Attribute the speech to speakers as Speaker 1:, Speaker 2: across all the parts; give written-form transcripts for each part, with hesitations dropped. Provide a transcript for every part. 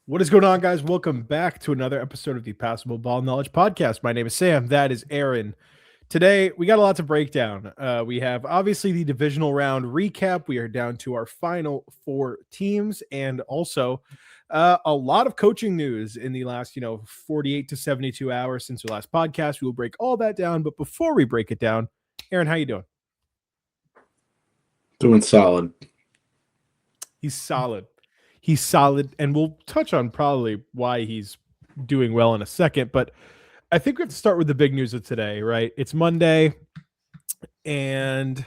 Speaker 1: What is going on, guys? Welcome back to another episode of the Passable Ball Knowledge Podcast. My name is Sam. That is Aaron. Today, we got a lot to break down. We have obviously the divisional round recap. We are down to our final four teams, and also a lot of coaching news in the last, 48 to 72 hours since the last podcast. We will break all that down. But before we break it down, Aaron, how you doing?
Speaker 2: Doing solid.
Speaker 1: He's solid. He's solid, and we'll touch on probably why he's doing well in a second. But I think we have to start with the big news of today, right? It's Monday, and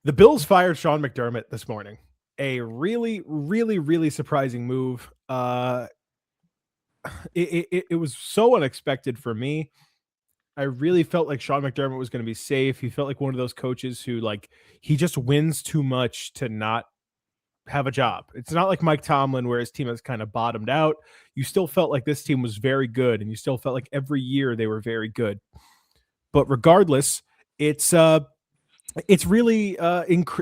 Speaker 1: the Bills fired Sean McDermott this morning. A really, really, really surprising move. It was so unexpected for me. I really felt like Sean McDermott was going to be safe. He felt like one of those coaches who, like, he just wins too much to not have a job. It's not like Mike Tomlin where his team has kind of bottomed out. You still felt like this team was very good, and you still felt like every year they were very good. But regardless, it's really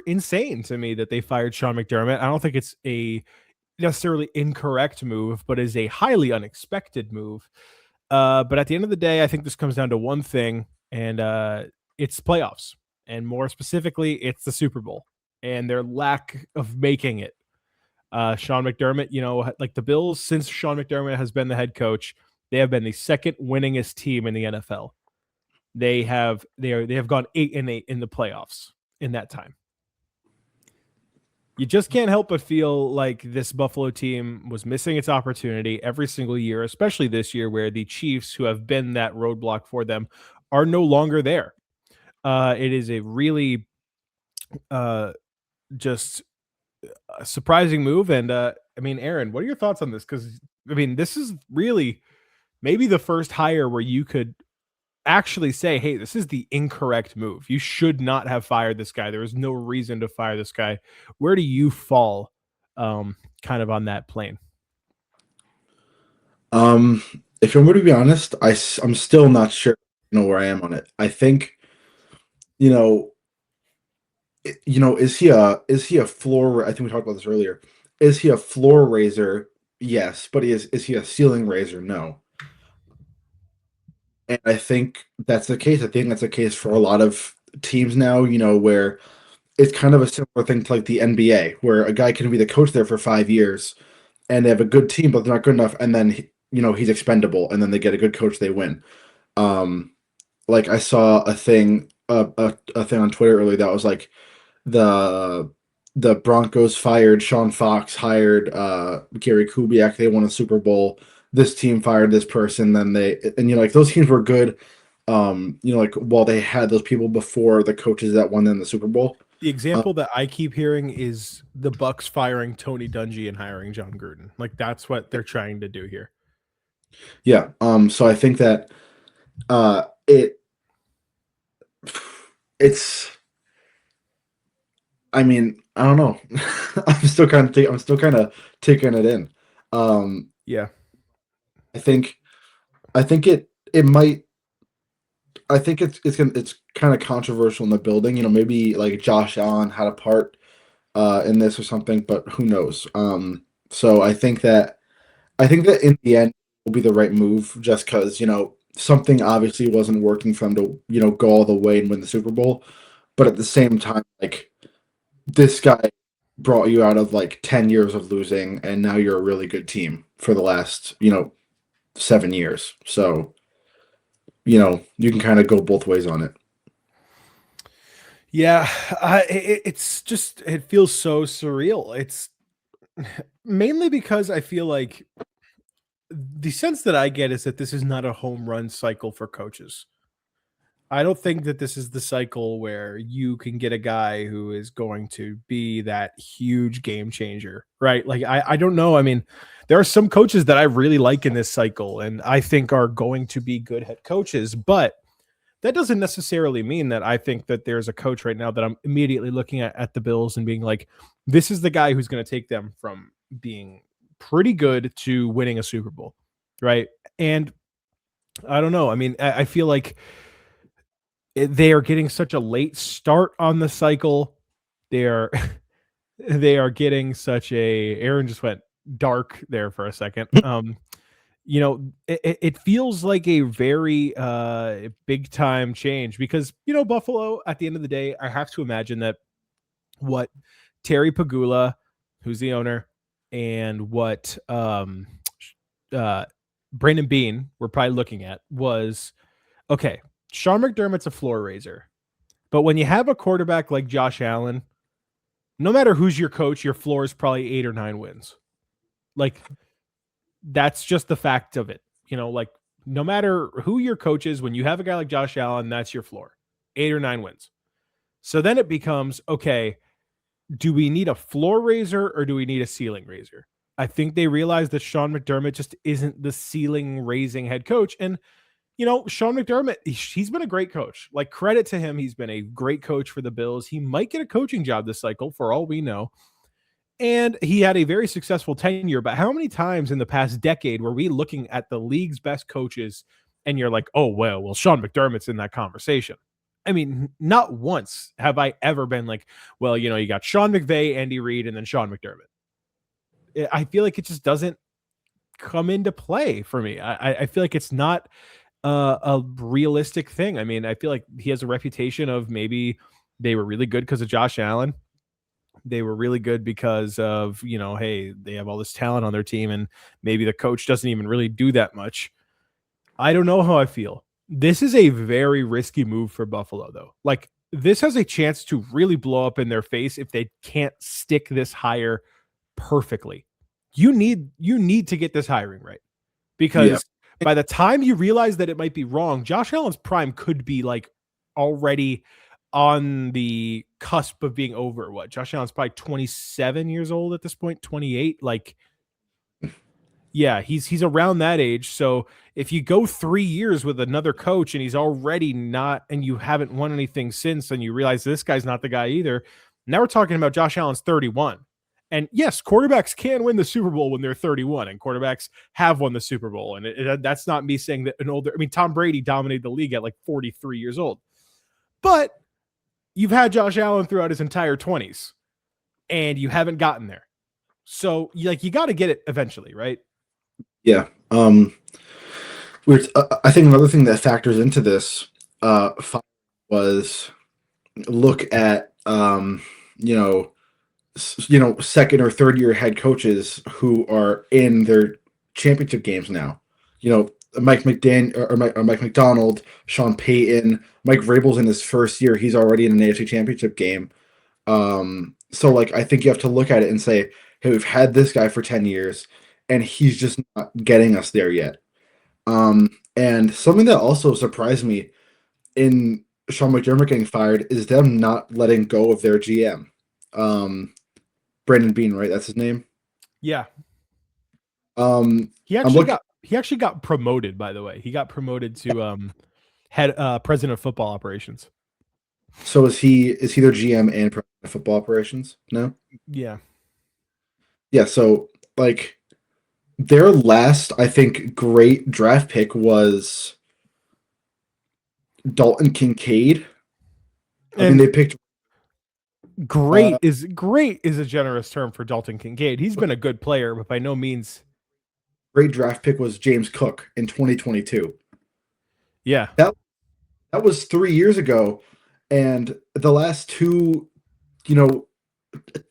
Speaker 1: insane to me that they fired Sean McDermott. I don't think it's a necessarily incorrect move, but is a highly unexpected move. But at the end of the day, I think this comes down to one thing, and it's playoffs. And more specifically, it's the Super Bowl and their lack of making it. Sean McDermott, like the Bills, since Sean McDermott has been the head coach, they have been the second winningest team in the NFL. They have gone 8-8 in the playoffs in that time. You just can't help but feel like this Buffalo team was missing its opportunity every single year, especially this year where the Chiefs, who have been that roadblock for them, are no longer there. It is a really just a surprising move. And Aaron, what are your thoughts on this? Because this is really maybe the first hire where you could actually say, hey, this is the incorrect move. You should not have fired this guy. There is no reason to fire this guy. Where do you fall kind of on that plane?
Speaker 2: If I'm going to be honest, I'm still not sure, where I am on it. I think, is he a floor? I think we talked about this earlier. Is he a floor raiser? Yes, but is he a ceiling raiser? No. And I think that's the case. I think that's the case for a lot of teams now, where it's kind of a similar thing to like the NBA, where a guy can be the coach there for 5 years and they have a good team, but they're not good enough. And then, he's expendable and then they get a good coach, they win. Like I saw a thing on Twitter earlier that was like the Broncos fired Sean Fox, hired Gary Kubiak, they won a Super Bowl. This team fired this person, then like those teams were good. Like while they had those people before the coaches that won them the Super Bowl.
Speaker 1: The example that I keep hearing is the Bucks firing Tony Dungy and hiring John Gruden. Like that's what they're trying to do here.
Speaker 2: Yeah. So I think that it's. I mean, I don't know. I'm still kind of taking it in.
Speaker 1: Yeah.
Speaker 2: I think it might. I think it's kind of controversial in the building. Maybe like Josh Allen had a part in this or something, but who knows? So I think that in the end will be the right move, just because something obviously wasn't working for them to go all the way and win the Super Bowl, but at the same time, like this guy brought you out of like 10 years of losing, and now you're a really good team for the last 7 years. So you can kind of go both ways on it.
Speaker 1: Yeah, it feels so surreal. It's mainly because I feel like the sense that I get is that this is not a home run cycle for coaches. I don't think that this is the cycle where you can get a guy who is going to be that huge game changer, right? Like, I don't know. There are some coaches that I really like in this cycle and I think are going to be good head coaches, but that doesn't necessarily mean that I think that there's a coach right now that I'm immediately looking at the Bills and being like, this is the guy who's going to take them from being pretty good to winning a Super Bowl, right? And I don't know. I feel like they are getting such a late start on the cycle. They are they are getting such a Aaron just went dark there for a second. It feels like a very big time change because, Buffalo, at the end of the day, I have to imagine that what Terry Pagula, who's the owner, and what Brandon Beane were probably looking at was, okay, Sean McDermott's a floor raiser. But when you have a quarterback like Josh Allen, no matter who's your coach, your floor is probably 8 or 9 wins. Like, that's just the fact of it. Like, no matter who your coach is, when you have a guy like Josh Allen, that's your floor, 8 or 9 wins. So then it becomes, okay, do we need a floor raiser or do we need a ceiling raiser? I think they realized that Sean McDermott just isn't the ceiling raising head coach. And, Sean McDermott, he's been a great coach. Like, credit to him. He's been a great coach for the Bills. He might get a coaching job this cycle for all we know. And he had a very successful tenure. But how many times in the past decade were we looking at the league's best coaches and you're like, oh, well, Sean McDermott's in that conversation? I mean, not once have I ever been like, well, you got Sean McVay, Andy Reid, and then Sean McDermott. I feel like it just doesn't come into play for me. I feel like it's not a realistic thing. I mean, I feel like he has a reputation of maybe they were really good because of Josh Allen. They were really good because of, hey, they have all this talent on their team and maybe the coach doesn't even really do that much. I don't know how I feel. This is a very risky move for Buffalo, though. Like, this has a chance to really blow up in their face if they can't stick this hire perfectly. You need to get this hiring right, because by the time you realize that it might be wrong, Josh Allen's prime could be like already on the cusp of being over. What? Josh Allen's probably 27 years old at this point, 28. Like, yeah, he's around that age. So if you go 3 years with another coach and he's already not, and you haven't won anything since, and you realize this guy's not the guy either, now we're talking about Josh Allen's 31. And yes, quarterbacks can win the Super Bowl when they're 31, and quarterbacks have won the Super Bowl. And that's not me saying that Tom Brady dominated the league at like 43 years old. But you've had Josh Allen throughout his entire 20s, and you haven't gotten there. So you got to get it eventually, right?
Speaker 2: Yeah. I think another thing that factors into this was look at second or third year head coaches who are in their championship games now. Mike McDonald, Sean Payton, Mike Vrabel's in his first year. He's already in an AFC championship game. So I think you have to look at it and say, hey, we've had this guy for 10 years and he's just not getting us there yet. And something that also surprised me in Sean McDermott getting fired is them not letting go of their GM. Brandon Beane, right? That's his name.
Speaker 1: Yeah. He actually got promoted, by the way. He got promoted to head president of football operations.
Speaker 2: So is he their GM and president of football operations? No?
Speaker 1: Yeah.
Speaker 2: Yeah, so their last, I think, great draft pick was Dalton Kincaid. They picked
Speaker 1: great is a generous term for Dalton Kincaid. He's been a good player, but by no means.
Speaker 2: Great draft pick was James Cook in 2022.
Speaker 1: Yeah.
Speaker 2: That was 3 years ago. And the last two,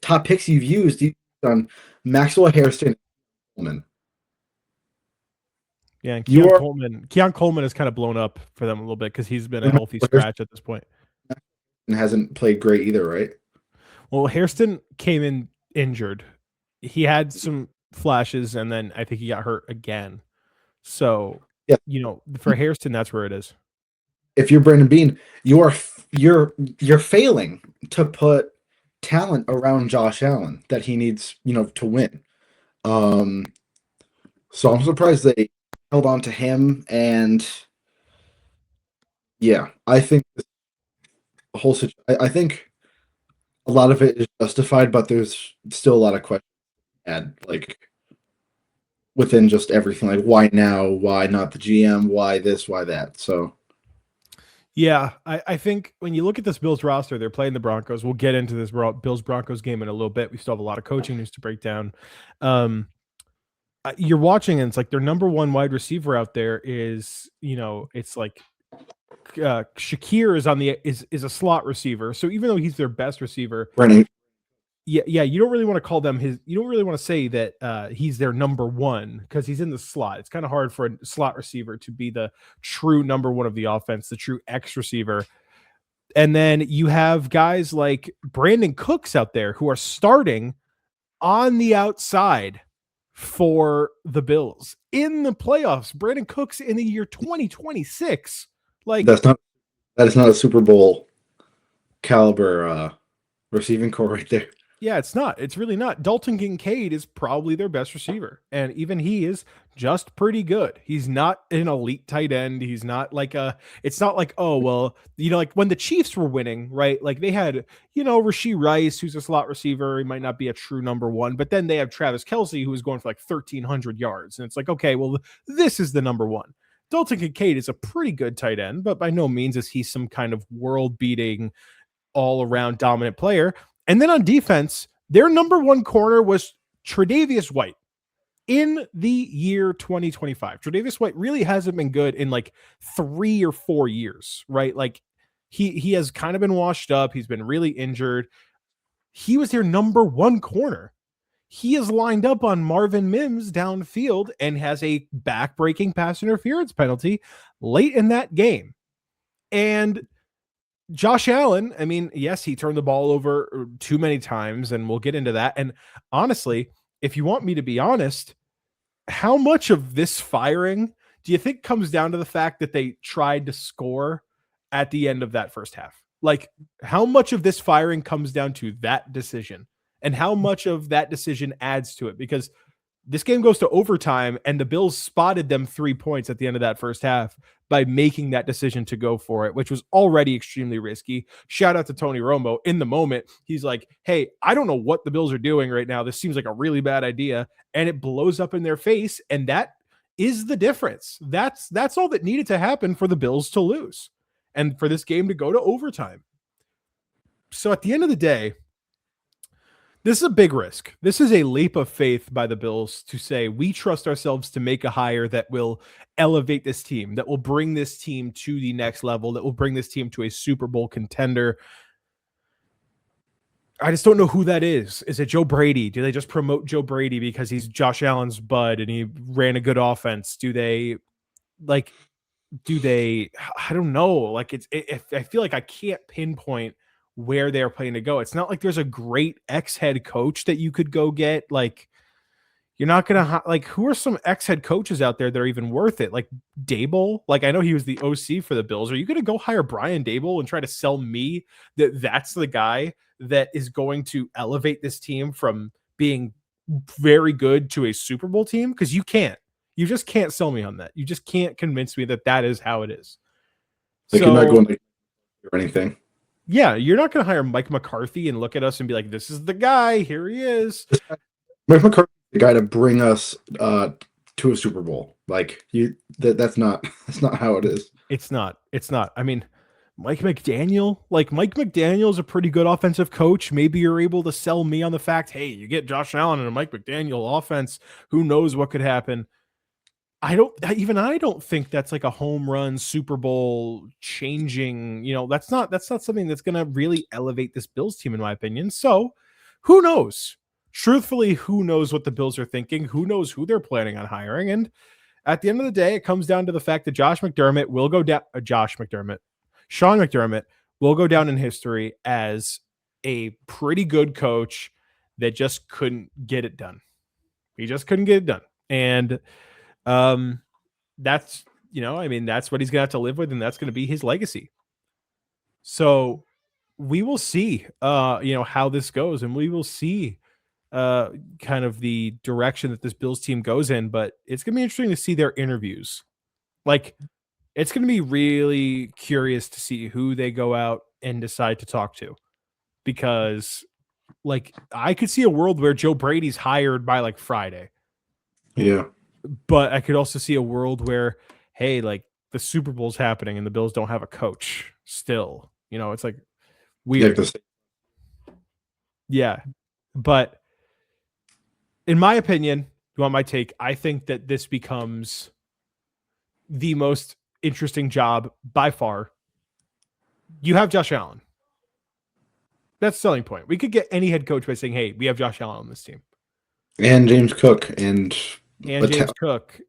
Speaker 2: top picks you've used on Maxwell Hairston and Coleman.
Speaker 1: Yeah, and Keon Coleman has kind of blown up for them a little bit because he's been a healthy scratch at this point.
Speaker 2: And hasn't played great either, right?
Speaker 1: Well, Hairston came in injured. He had some flashes, and then I think he got hurt again. So,
Speaker 2: yeah,
Speaker 1: for Hairston, that's where it is.
Speaker 2: If you're Brandon Beane, you're failing to put talent around Josh Allen that he needs, to win. So I'm surprised they held on to him, and yeah, I think the whole situation. I think a lot of it is justified, but there's still a lot of questions within just everything. Like, why now? Why not the GM? Why this? Why that? So.
Speaker 1: Yeah, I think when you look at this Bills roster, they're playing the Broncos. We'll get into this Bills-Broncos game in a little bit. We still have a lot of coaching news to break down. you're watching and it's like their number one wide receiver out there is, it's like Shakir is a slot receiver. So even though he's their best receiver,
Speaker 2: Brennan.
Speaker 1: yeah, you don't really want to call them you don't really want to say that he's their number one because he's in the slot. It's kind of hard for a slot receiver to be the true number one of the offense, the true X receiver. And then you have guys like Brandon Cooks out there who are starting on the outside for the Bills in the playoffs. Brandon Cooks in the year 2026. Like
Speaker 2: that is not a Super Bowl caliber receiving core right there.
Speaker 1: Yeah, it's not. It's really not. Dalton Kincaid is probably their best receiver. And even he is just pretty good. He's not an elite tight end. He's not like it's not like, oh, well, like when the Chiefs were winning, right? Like they had, Rashee Rice, who's a slot receiver. He might not be a true number one, but then they have Travis Kelce, who is going for like 1,300 yards. And it's like, okay, well, this is the number one. Dalton Kincaid is a pretty good tight end, but by no means is he some kind of world beating, all around dominant player. And then on defense, their number one corner was Tre'Davious White in the year 2025. Tre'Davious White really hasn't been good in like 3 or 4 years, right? Like he has kind of been washed up. He's been really injured. He was their number one corner. He is lined up on Marvin Mims downfield and has a back-breaking pass interference penalty late in that game. And Josh Allen, I mean, yes, he turned the ball over too many times, and we'll get into that. And honestly, if you want me to be honest, how much of this firing do you think comes down to the fact that they tried to score at the end of that first half? Like, how much of this firing comes down to that decision, and how much of that decision adds to it? Because this game goes to overtime, and the Bills spotted them 3 points at the end of that first half by making that decision to go for it, which was already extremely risky. Shout out to Tony Romo. In the moment, he's like, hey, I don't know what the Bills are doing right now. This seems like a really bad idea. And it blows up in their face. And that is the difference. That's all that needed to happen for the Bills to lose and for this game to go to overtime. So at the end of the day, this is a big risk. This is a leap of faith by the Bills to say, we trust ourselves to make a hire that will elevate this team, that will bring this team to the next level, that will bring this team to a Super Bowl contender. I just don't know who that is. Is it Joe Brady? Do they just promote Joe Brady because he's Josh Allen's bud and he ran a good offense? I don't know. Like I feel like I can't pinpoint where they're planning to go. It's not like there's a great ex-head coach that you could go get. Like, you're not going to like, who are some ex-head coaches out there that are even worth it? Like Dable. Like, I know he was the OC for the Bills. Are you going to go hire Brian Dable and try to sell me that that's the guy that is going to elevate this team from being very good to a Super Bowl team? Because you just can't sell me on that. You just can't convince me that that is how it is.
Speaker 2: Like, you're not going to or anything.
Speaker 1: Yeah, you're not going to hire Mike McCarthy and look at us and be like, this is the guy. Here he is.
Speaker 2: Mike McCarthy, the guy to bring us to a Super Bowl. Like, that's not how it is.
Speaker 1: It's not. I mean, Mike McDaniel is a pretty good offensive coach. Maybe you're able to sell me on the fact, hey, you get Josh Allen and a Mike McDaniel offense. Who knows what could happen? I don't think that's like a home run Super Bowl changing, that's not something that's going to really elevate this Bills team, in my opinion. So who knows? Truthfully, who knows what the Bills are thinking? Who knows who they're planning on hiring? And at the end of the day, it comes down to the fact that Sean McDermott will go down in history as a pretty good coach that just couldn't get it done. He just couldn't get it done. And that's what he's gonna have to live with, and that's gonna be his legacy. So we will see how this goes, and we will see kind of the direction that this Bills team goes in. But it's gonna be interesting to see their interviews. Like, it's gonna be really curious to see who they go out and decide to talk to, because like I could see a world where Joe Brady's hired by like Friday.
Speaker 2: Yeah.
Speaker 1: But I could also see a world where, hey, like the Super Bowl's happening and the Bills don't have a coach still. It's like weird. Yeah. But in my opinion, You want my take? I think that this becomes the most interesting job by far. You have Josh Allen. That's the selling point. We could get any head coach by saying, hey, we have Josh Allen on this team.
Speaker 2: And James Cook and
Speaker 1: James Cook.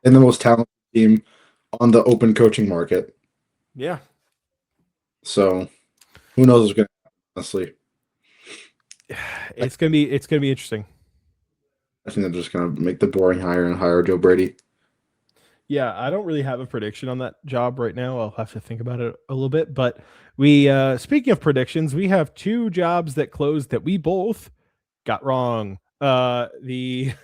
Speaker 2: And the most talented team on the open coaching market.
Speaker 1: Yeah.
Speaker 2: So who knows what's going to happen, honestly.
Speaker 1: It's gonna be interesting.
Speaker 2: I think they're just going to make the boring hire and hire Joe Brady.
Speaker 1: Yeah, I don't really have a prediction on that job right now. I'll have to think about it a little bit. But we, speaking of predictions, we have two jobs that closed that we both got wrong. The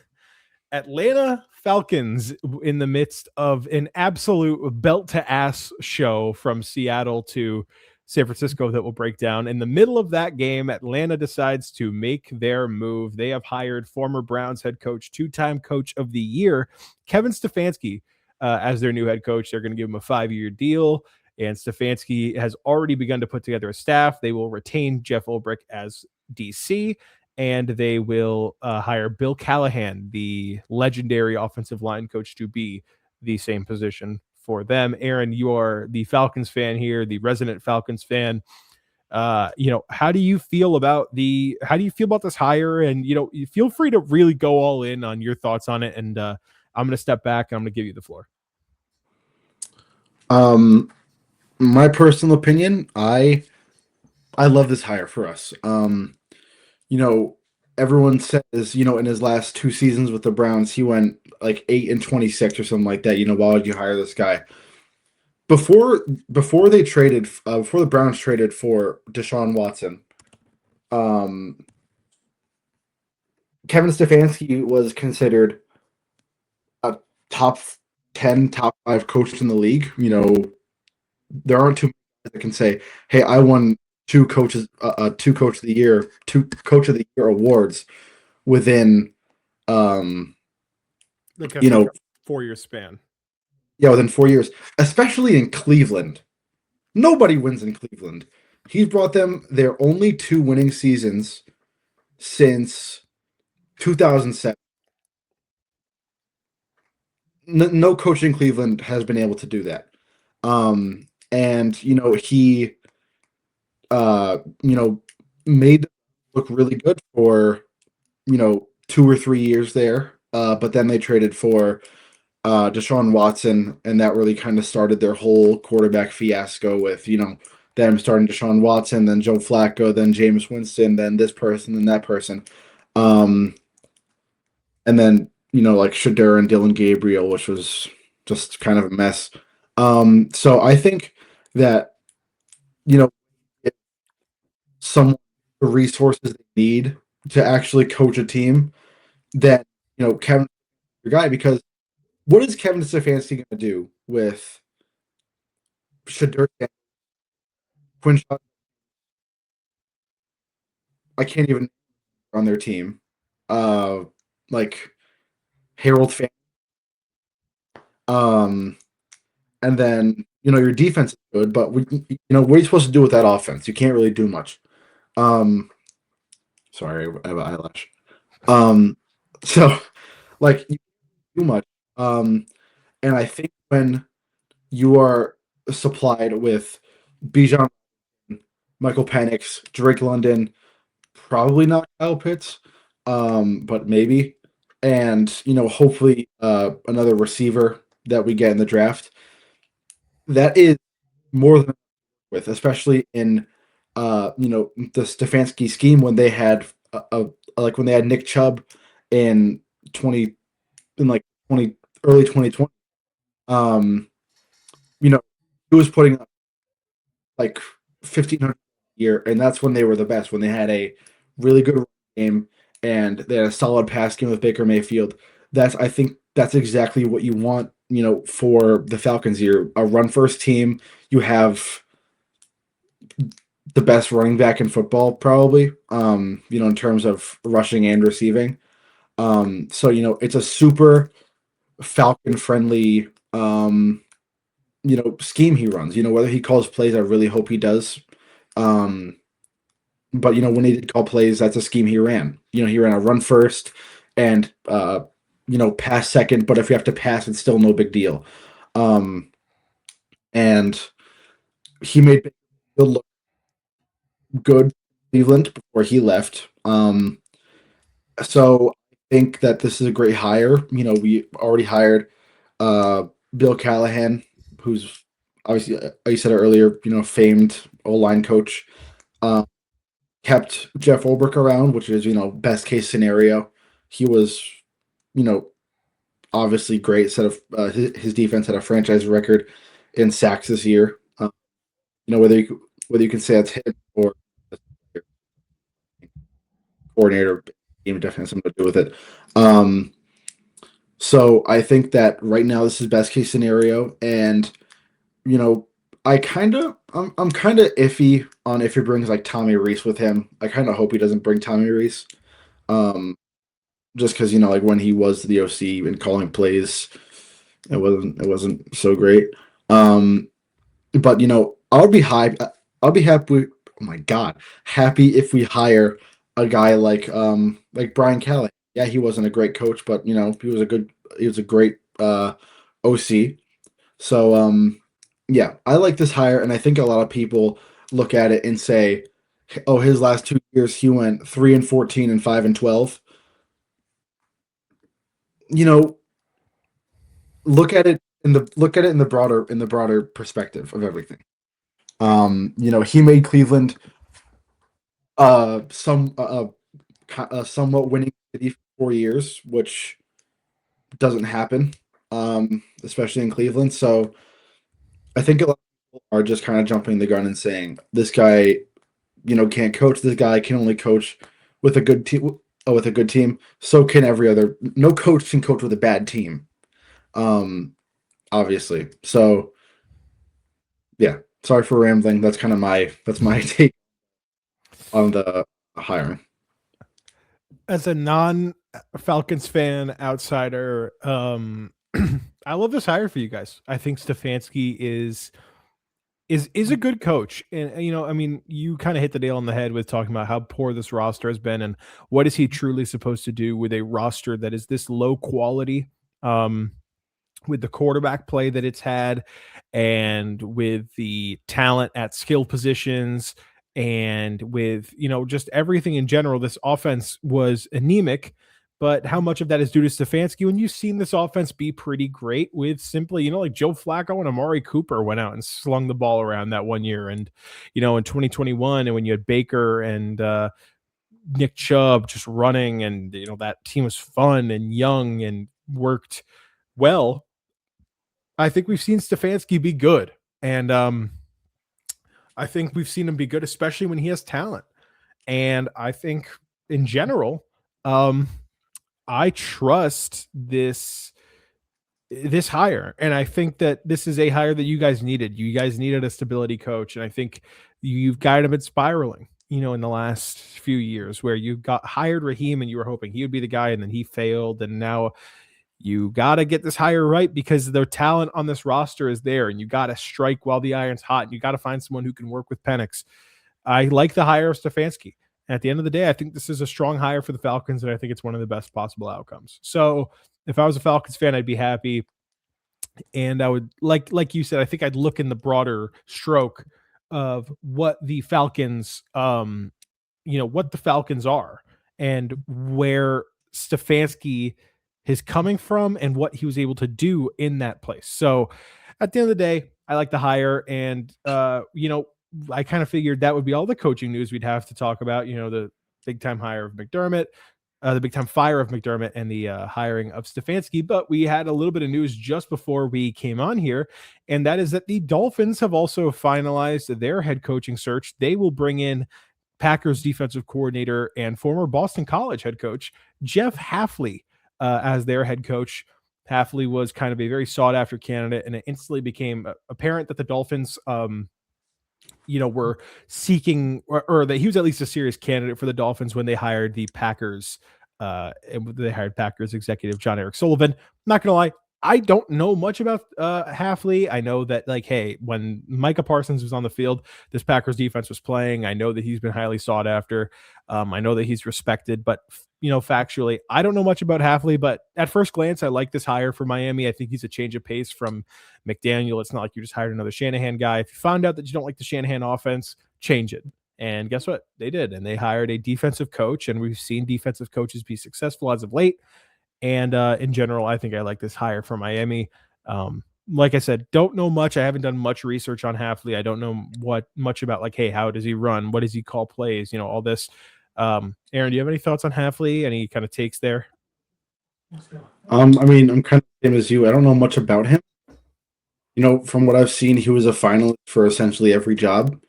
Speaker 1: Atlanta Falcons, in the midst of an absolute belt to ass show from Seattle to San Francisco that will break down. In the middle of that game, Atlanta decides to make their move. They have hired former Browns head coach, two-time coach of the year, Kevin Stefanski, as their new head coach. They're going to give him a 5-year deal, and Stefanski has already begun to put together a staff. They will retain Jeff Ulbrich as DC, and they will hire Bill Callahan, the legendary offensive line coach, to be the same position for them. Aaron, you are the Falcons fan here, the resident Falcons fan. How do you feel about this hire? And, you feel free to really go all in on your thoughts on it. And I'm going to step back and I'm going to give you the floor.
Speaker 2: My personal opinion, I love this hire for us. Everyone says, in his last 2 seasons with the Browns, he went like 8-26 or something like that. Why would you hire this guy? Before the Browns traded for Deshaun Watson, Kevin Stefanski was considered a top 10, top 5 coach in the league. There aren't too many that can say, hey, I won two coach of the year awards within
Speaker 1: like a 4-year span.
Speaker 2: Yeah, within 4 years, especially in Cleveland. Nobody wins in Cleveland. He's brought them their only 2 winning seasons since 2007. No coach in Cleveland has been able to do that. And he made them look really good for 2 or 3 years there. But then they traded for Deshaun Watson, and that really kind of started their whole quarterback fiasco with them starting Deshaun Watson, then Joe Flacco, then Jameis Winston, then this person, then that person, and then like Shedeur and Dylan Gabriel, which was just kind of a mess. So I think that some the resources they need to actually coach a team, that Kevin, your guy, because what is Kevin Stefanski going to do with Shedeur, Quinshot? I can't even on their team. Like Harold Fan. And then your defense is good, but what are you supposed to do with that offense? You can't really do much. Sorry, I have an eyelash. So like you do much. And I think when you are supplied with Bijan, Michael Penix, Drake London, probably not Kyle Pitts, but maybe, and hopefully another receiver that we get in the draft, that is more than with, especially in the Stefanski scheme when they had when they had Nick Chubb in early 2020. He was putting up like 1,500 a year, and that's when they were the best, when they had a really good game and they had a solid pass game with Baker Mayfield. I think that's exactly what you want, for the Falcons here. A run-first team. You have the best running back in football, probably, in terms of rushing and receiving. So, it's a super Falcon-friendly, scheme he runs. Whether he calls plays, I really hope he does. But, when he did call plays, that's a scheme he ran. He ran a run first and pass second, but if you have to pass, it's still no big deal. And he made Baker look good in Cleveland before he left. So I think that this is a great hire. We already hired Bill Callahan, who's obviously, like you said earlier, famed O-line coach. Uh, Kept Jeff Ulbrich around, which is, best case scenario. He was, you know, obviously great. Set of his defense had a franchise record in sacks this year. Whether you can say that's him or coordinator, game definitely has something to do with it. So I think that right now this is best case scenario, and you know, I'm kind of iffy on if he brings like Tommy Reese with him. I kind of hope he doesn't bring Tommy Reese, um, just because like when he was the OC and calling plays, it wasn't so great. Um, but I'll be happy. Oh my god, happy if we hire a guy like Brian Kelly. Yeah, he wasn't a great coach, but he was a great OC. So yeah, I like this hire, and I think a lot of people look at it and say, "Oh, his last 2 years, he went 3-14 and 5-12." You know, look at it in the broader perspective of everything. He made Cleveland somewhat winning city for 4 years, which doesn't happen, especially in Cleveland. So I think a lot of people are just kind of jumping the gun and saying this guy, can't coach. This guy can only coach with a good team. With a good team, so can every other. No coach can coach with a bad team. Obviously. So yeah. Sorry for rambling. That's my take on the hiring.
Speaker 1: As a non-Falcons fan outsider, I love this hire for you guys. I think Stefanski is a good coach. And I mean, you kind of hit the nail on the head with talking about how poor this roster has been and what is he truly supposed to do with a roster that is this low quality. With the quarterback play that it's had and with the talent at skill positions and with just everything in general, this offense was anemic. But how much of that is due to Stefanski when you've seen this offense be pretty great with simply, like Joe Flacco and Amari Cooper went out and slung the ball around that one year. And, in 2021, and when you had Baker and Nick Chubb just running and, that team was fun and young and worked well. I think we've seen Stefanski be good. And I think we've seen him be good, especially when he has talent. And I think in general, I trust this hire. And I think that this is a hire that you guys needed. You guys needed a stability coach. And I think you've got him at spiraling, in the last few years where you got hired Raheem and you were hoping he would be the guy and then he failed. And now you got to get this hire right because the talent on this roster is there and you got to strike while the iron's hot and you got to find someone who can work with Penix. I like the hire of Stefanski. At the end of the day, I think this is a strong hire for the Falcons and I think it's one of the best possible outcomes. So if I was a Falcons fan, I'd be happy. And I would like you said, I think I'd look in the broader stroke of what the Falcons, what the Falcons are and where Stefanski is coming from and what he was able to do in that place. So at the end of the day, I like the hire. And, I kind of figured that would be all the coaching news we'd have to talk about, the big time hire of McDermott, the big time fire of McDermott and the hiring of Stefanski. But we had a little bit of news just before we came on here. And that is that the Dolphins have also finalized their head coaching search. They will bring in Packers defensive coordinator and former Boston College head coach, Jeff Hafley, as their head coach. Hafley was kind of a very sought after candidate, and it instantly became apparent that the Dolphins, were seeking or that he was at least a serious candidate for the Dolphins when they hired the Packers. They hired Packers executive John Eric Sullivan. Not going to lie, I don't know much about Hafley. I know that, like, hey, when Micah Parsons was on the field, this Packers defense was playing. I know that he's been highly sought after. I know that he's respected, but factually, I don't know much about Hafley. But at first glance, I like this hire for Miami. I think he's a change of pace from McDaniel. It's not like you just hired another Shanahan guy. If you found out that you don't like the Shanahan offense, change it. And guess what? They did, and they hired a defensive coach, and we've seen defensive coaches be successful as of late. And in general, I think I like this hire for Miami. Like I said, don't know much. I haven't done much research on Hafley. I don't know much about, like, hey, how does he run? What does he call plays? All this. Aaron, do you have any thoughts on Hafley? Any kind of takes there?
Speaker 2: I mean, I'm kind of the same as you. I don't know much about him. From what I've seen, he was a finalist for essentially every job.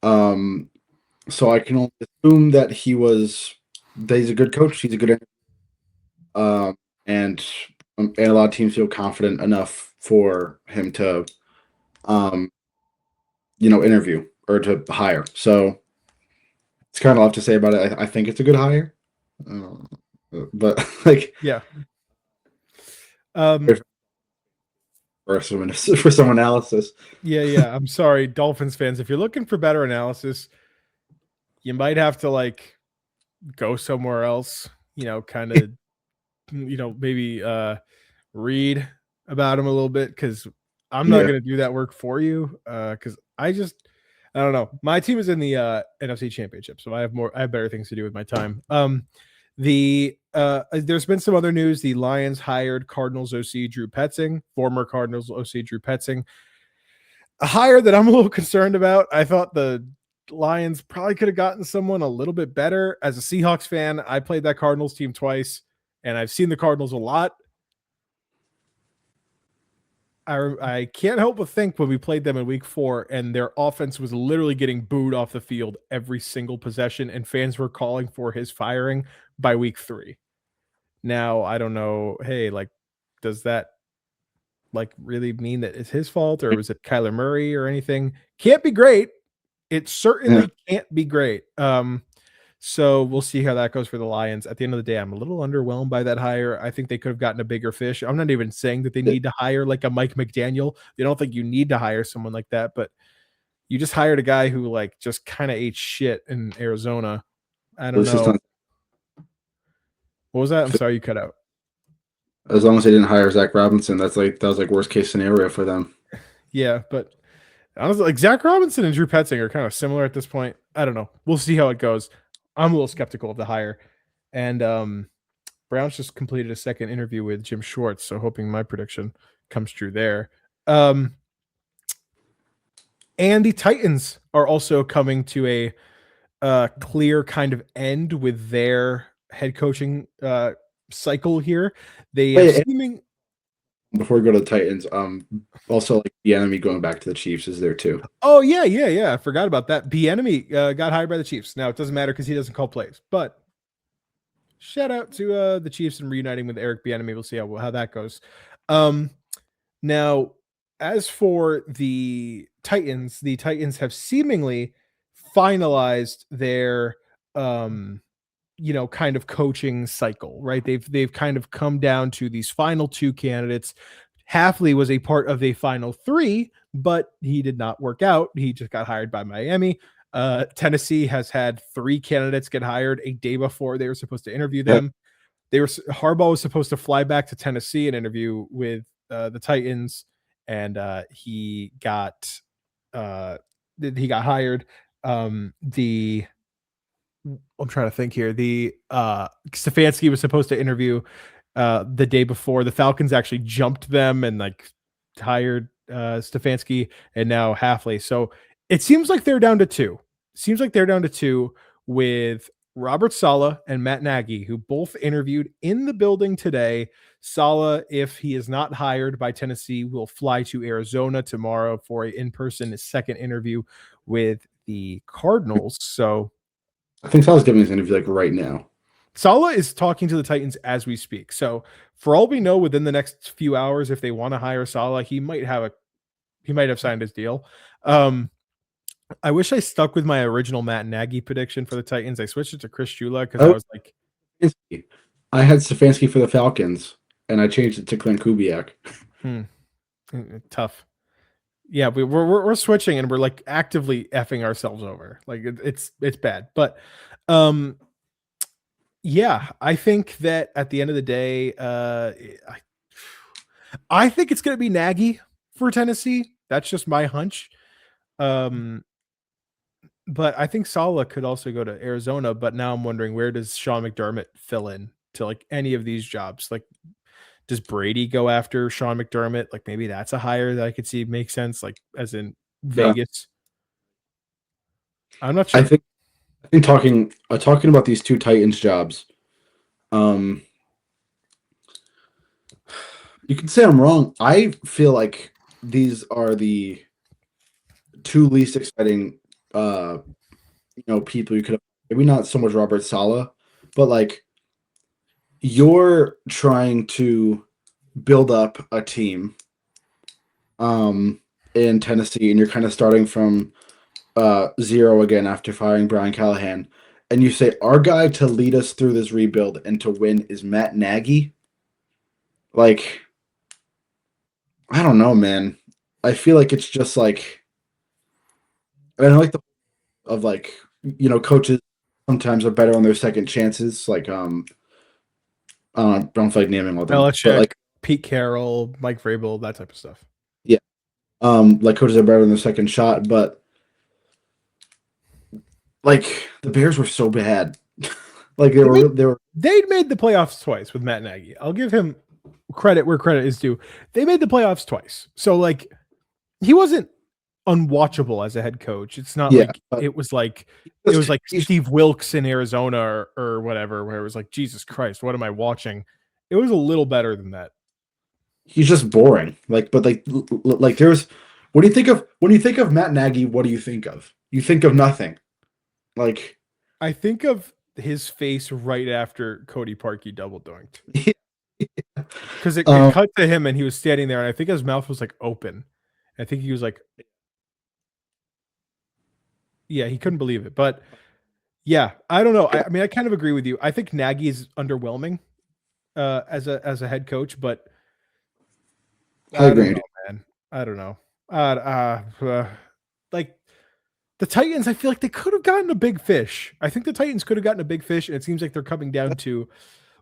Speaker 2: So I can only assume that he's a good coach. He's a good and a lot of teams feel confident enough for him to, interview or to hire. So it's kind of a lot to say about it. I think it's a good hire, but like,
Speaker 1: yeah.
Speaker 2: For some analysis.
Speaker 1: Yeah. I'm sorry, Dolphins fans. If you're looking for better analysis, you might have to, like, go somewhere else. Kind of. Maybe read about him a little bit, because I'm not going to do that work for you, because I don't know. My team is in the NFC Championship, so I have better things to do with my time. There's been some other news. The Lions hired Cardinals OC Drew Petzing, former Cardinals OC Drew Petzing, a hire that I'm a little concerned about. I thought the Lions probably could have gotten someone a little bit better. As a Seahawks fan, I played that Cardinals team twice, and I've seen the Cardinals a lot. I can't help but think when we played them in week 4, and their offense was literally getting booed off the field every single possession, and fans were calling for his firing by week 3. Now, I don't know. Hey, like, does that, like, really mean that it's his fault, or was it Kyler Murray or anything? Can't be great. It certainly can't be great. So we'll see how that goes for the Lions. At the end of the day, I'm a little underwhelmed by that hire. I think they could have gotten a bigger fish. I'm not even saying that they need to hire like a Mike McDaniel. They don't think you need to hire someone like that, but you just hired a guy who, like, just kind of ate shit in Arizona. I don't know. What was that? I'm sorry, you cut out.
Speaker 2: As long as they didn't hire Zach Robinson, that was like worst case scenario for them.
Speaker 1: Yeah, but honestly, like, Zach Robinson and Drew Petzing are kind of similar at this point. I don't know. We'll see how it goes. I'm a little skeptical of the hire. And Browns just completed a second interview with Jim Schwartz, so hoping my prediction comes true there. And the Titans are also coming to a clear kind of end with their head coaching cycle here.
Speaker 2: Before we go to the Titans, also, like, Bieniemy going back to the Chiefs is there too.
Speaker 1: Oh yeah. I forgot about that. Bieniemy got hired by the Chiefs. Now it doesn't matter because he doesn't call plays, but shout out to the Chiefs and reuniting with Eric Bieniemy. We'll see how that goes. Now, as for the Titans have seemingly finalized their kind of coaching cycle, right? They've kind of come down to these final 2 candidates. Hafley was a part of the final 3, but he did not work out. He just got hired by Miami. Tennessee has had 3 candidates get hired a day before they were supposed to interview them. Harbaugh was supposed to fly back to Tennessee and interview with the Titans, and he got hired. I'm trying to think here. The Stefanski was supposed to interview the day before. The Falcons actually jumped them and, like, hired Stefanski, and now Hafley. So it seems like they're down to 2. With Robert Saleh and Matt Nagy, who both interviewed in the building today. Saleh, if he is not hired by Tennessee, will fly to Arizona tomorrow for an in-person second interview with the Cardinals. So
Speaker 2: I think Saleh's giving his interview, like, right now.
Speaker 1: Saleh is talking to the Titans as we speak. So for all we know, within the next few hours, if they want to hire Saleh, he might have signed his deal. I wish I stuck with my original Matt Nagy prediction for the Titans. I switched it to Chris Shula because I was like,
Speaker 2: I had Stefanski for the Falcons, and I changed it to Clint Kubiak.
Speaker 1: Tough. Yeah, we're switching and we're like actively effing ourselves over. Like it's bad. But yeah, I think that at the end of the day, I think it's going to be Nagy for Tennessee. That's just my hunch. But I think Saleh could also go to Arizona. But now I'm wondering, where does Sean McDermott fill in to like any of these jobs? Like, does Brady go after Sean McDermott? Like maybe that's a hire that I could see make sense, like as in Vegas. I'm not sure.
Speaker 2: I think talking about these two Titans jobs, you can say I'm wrong. I feel like these are the two least exciting people you could have. Maybe not so much Robert Saleh, but like you're trying to build up a team in Tennessee, and you're kind of starting from zero again after firing Brian Callahan, and you say our guy to lead us through this rebuild and to win is Matt Nagy. Like, I don't know, man. I feel like it's just like, I don't like the of like, coaches sometimes are better on their second chances. Like, I don't feel like naming all them.
Speaker 1: Belichick,
Speaker 2: but like
Speaker 1: Pete Carroll, Mike Vrabel, that type of stuff.
Speaker 2: Yeah. Like coaches are better on their second shot, but like the Bears were so bad. Like they
Speaker 1: made the playoffs twice with Matt Nagy. I'll give him credit where credit is due. They made the playoffs twice. So like he wasn't unwatchable as a head coach. It's not like it was like Steve Wilkes in Arizona or whatever, where it was like, Jesus Christ, what am I watching? It was a little better than that.
Speaker 2: He's just boring. Like, but like there's when you think of Matt Nagy, what do you think of? You think of nothing. Like,
Speaker 1: I think of his face right after Cody Parkey double dunked. Because it cut to him and he was standing there, and I think his mouth was like open. I think he was like, yeah, he couldn't believe it. But yeah, I don't know. I mean, I kind of agree with you. I think Nagy is underwhelming as a head coach, but I don't know, man. I don't know. Like the Titans, I feel like they could have gotten a big fish. I think the Titans could have gotten a big fish, and it seems like they're coming down to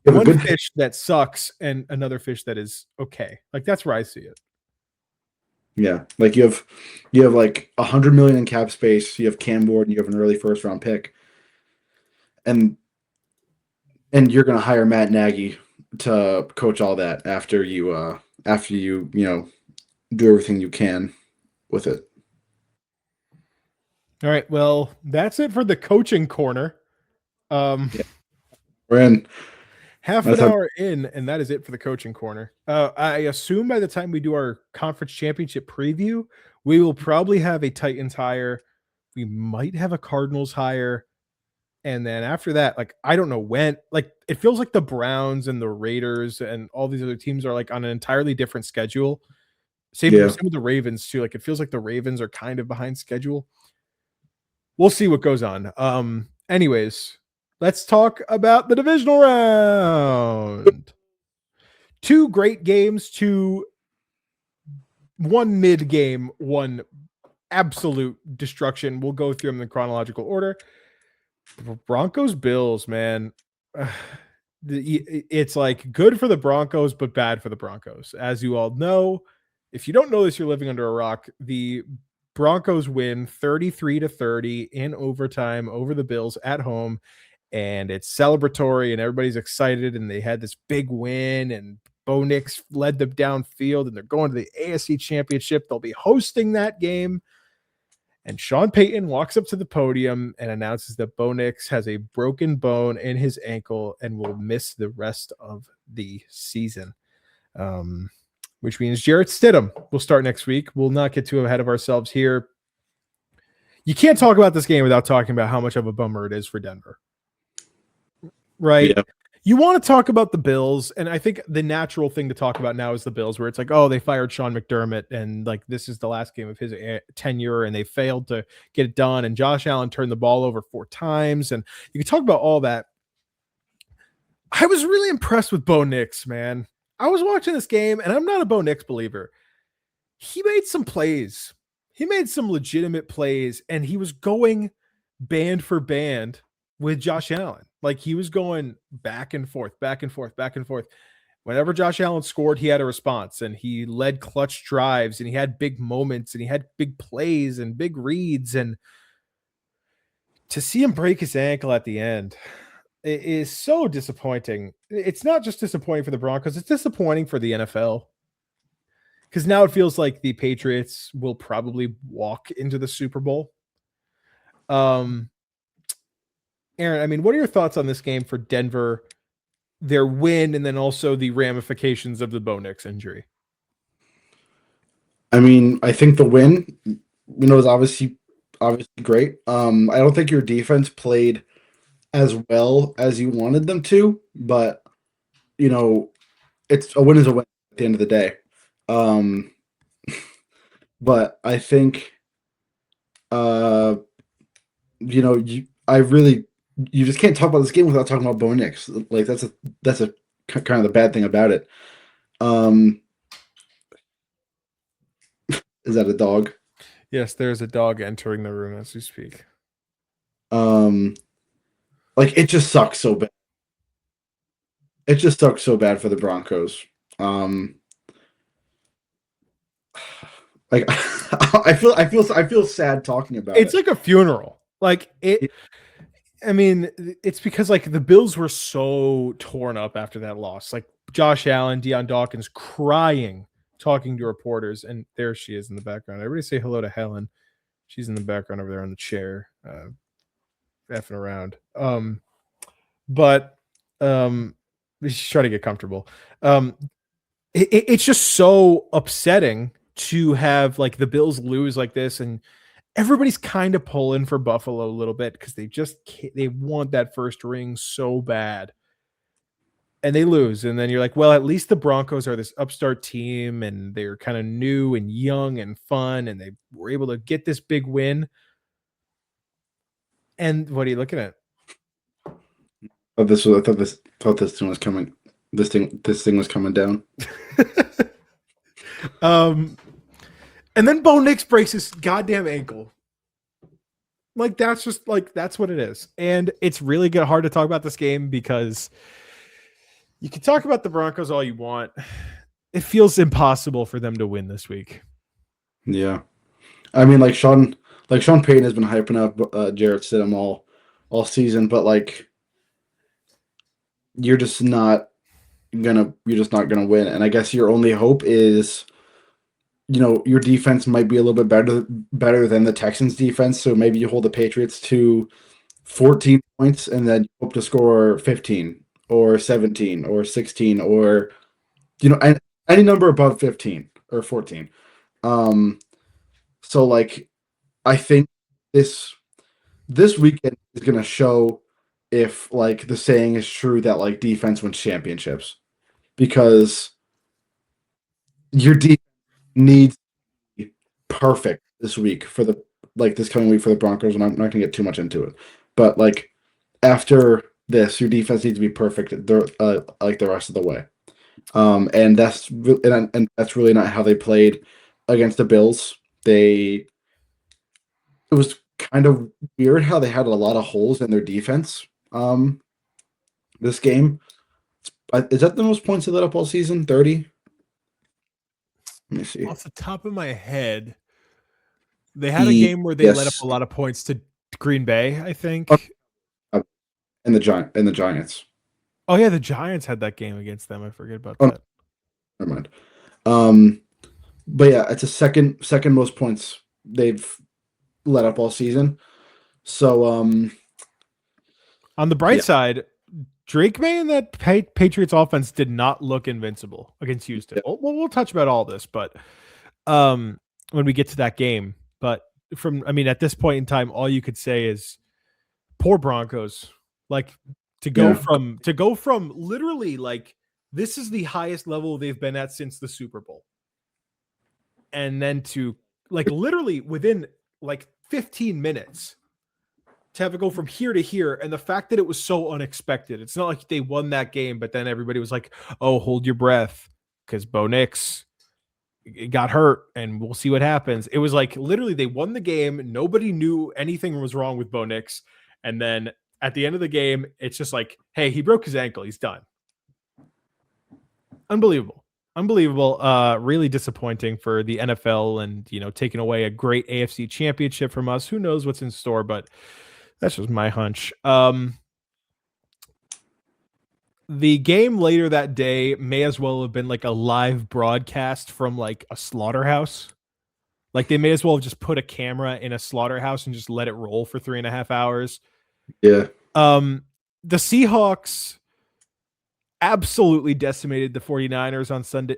Speaker 1: one fish that sucks and another fish that is okay. Like that's where I see it.
Speaker 2: Yeah, like you have like $100 million in cap space. You have Cam Ward, and you have an early first round pick, and you're going to hire Matt Nagy to coach all that after you do everything you can with it.
Speaker 1: All right, well, that's it for the coaching corner.
Speaker 2: We're in
Speaker 1: half an hour in, and that is it for the coaching corner. I assume by the time we do our conference championship preview, we will probably have a Titans hire. We might have a Cardinals hire. And then after that, like, I don't know when, like, it feels like the Browns and the Raiders and all these other teams are like on an entirely different schedule. Same with the Ravens too. Like, it feels like the Ravens are kind of behind schedule. We'll see what goes on. Anyways, let's talk about the divisional round. Two great games, one mid game, one absolute destruction. We'll go through them in chronological order. Broncos Bills, man. It's like good for the Broncos, but bad for the Broncos. As you all know, if you don't know this, you're living under a rock. The Broncos win 33-30 in overtime over the Bills at home, and it's celebratory and everybody's excited, and they had this big win, and Bo Nix led them downfield, and they're going to the AFC Championship. They'll be hosting that game. And Sean Payton walks up to the podium and announces that Bo Nix has a broken bone in his ankle and will miss the rest of the season. Which means Jarrett Stidham will start next week. We'll not get too ahead of ourselves here. You can't talk about this game without talking about how much of a bummer it is for Denver. Right? Yeah. You want to talk about the Bills, and I think the natural thing to talk about now is the Bills, where it's like, oh, they fired Sean McDermott, and like this is the last game of his tenure, and they failed to get it done, and Josh Allen turned the ball over 4 times, and you can talk about all that. I was really impressed with Bo Nix, man. I was watching this game, and I'm not a Bo Nix believer. He made some plays. He made some legitimate plays, and he was going band for band with Josh Allen. Like he was going back and forth, back and forth, back and forth. Whenever Josh Allen scored, he had a response, and he led clutch drives, and he had big moments, and he had big plays and big reads. And to see him break his ankle at the end, it is so disappointing. It's not just disappointing for the Broncos, it's disappointing for the NFL. Because now it feels like the Patriots will probably walk into the Super Bowl. Aaron, I mean, what are your thoughts on this game for Denver, their win, and then also the ramifications of the Bo Nix injury?
Speaker 2: I mean, I think the win, is obviously great. I don't think your defense played as well as you wanted them to, but it's a win is a win at the end of the day. But I think, you just can't talk about this game without talking about Bo Nix. Like that's a kind of the bad thing about it. Is that a dog?
Speaker 1: Yes, there's a dog entering the room as we speak.
Speaker 2: Like it just sucks so bad. It just sucks so bad for the Broncos. Like I feel sad talking about it.
Speaker 1: It's like a funeral. Like it. I mean, it's because like the Bills were so torn up after that loss. Like Josh Allen, Deion Dawkins crying, talking to reporters, and there she is in the background. Everybody say hello to Helen. She's in the background over there on the chair, effing around. But she's trying to get comfortable. It's just so upsetting to have like the Bills lose like this, and everybody's kind of pulling for Buffalo a little bit because they want that first ring so bad, and they lose. And then you're like, well, at least the Broncos are this upstart team, and they're kind of new and young and fun, and they were able to get this big win. And what are you looking at?
Speaker 2: I thought this thing was coming. This thing was coming down.
Speaker 1: And then Bo Nix breaks his goddamn ankle. Like that's what it is. And it's really hard to talk about this game because you can talk about the Broncos all you want. It feels impossible for them to win this week.
Speaker 2: Yeah. I mean, like Sean Payton has been hyping up Jarrett Stidham all season, but like you're just not gonna win. And I guess your only hope is your defense might be a little bit better than the Texans defense. So maybe you hold the Patriots to 14 points and then you hope to score 15 or 17 or 16 or, any number above 15 or 14. So like, I think this weekend is going to show if like the saying is true that like defense wins championships, because your defense needs to be perfect this week this coming week for the Broncos, and I'm not gonna get too much into it. But like after this, your defense needs to be perfect like the rest of the way. And that's really not how they played against the Bills. It was kind of weird how they had a lot of holes in their defense. This game. Is that the most points they let up all season? 30? Let me see.
Speaker 1: Off the top of my head, they had a game where they let up a lot of points to Green Bay, I think.
Speaker 2: And the Giants.
Speaker 1: Oh yeah, the Giants had that game against them. I forget about that.
Speaker 2: Never mind. But yeah, it's a second most points they've let up all season. So
Speaker 1: on the bright side, Drake May and that Patriots offense did not look invincible against Houston. Yeah. We'll touch about all this, but when we get to that game. But at this point in time, all you could say is poor Broncos. Like to go from literally like this is the highest level they've been at since the Super Bowl, and then to like literally within like 15 minutes to have it go from here to here. And the fact that it was so unexpected, it's not like they won that game, but then everybody was like, oh, hold your breath because Bo Nix got hurt and we'll see what happens. It was like literally they won the game. Nobody knew anything was wrong with Bo Nix. And then at the end of the game, it's just like, hey, he broke his ankle. He's done. Unbelievable. Really disappointing for the NFL and, taking away a great AFC championship from us. Who knows what's in store, but that's just my hunch. The game later that day may as well have been like a live broadcast from like a slaughterhouse. Like they may as well have just put a camera in a slaughterhouse and just let it roll for 3.5 hours.
Speaker 2: Yeah.
Speaker 1: The Seahawks absolutely decimated the 49ers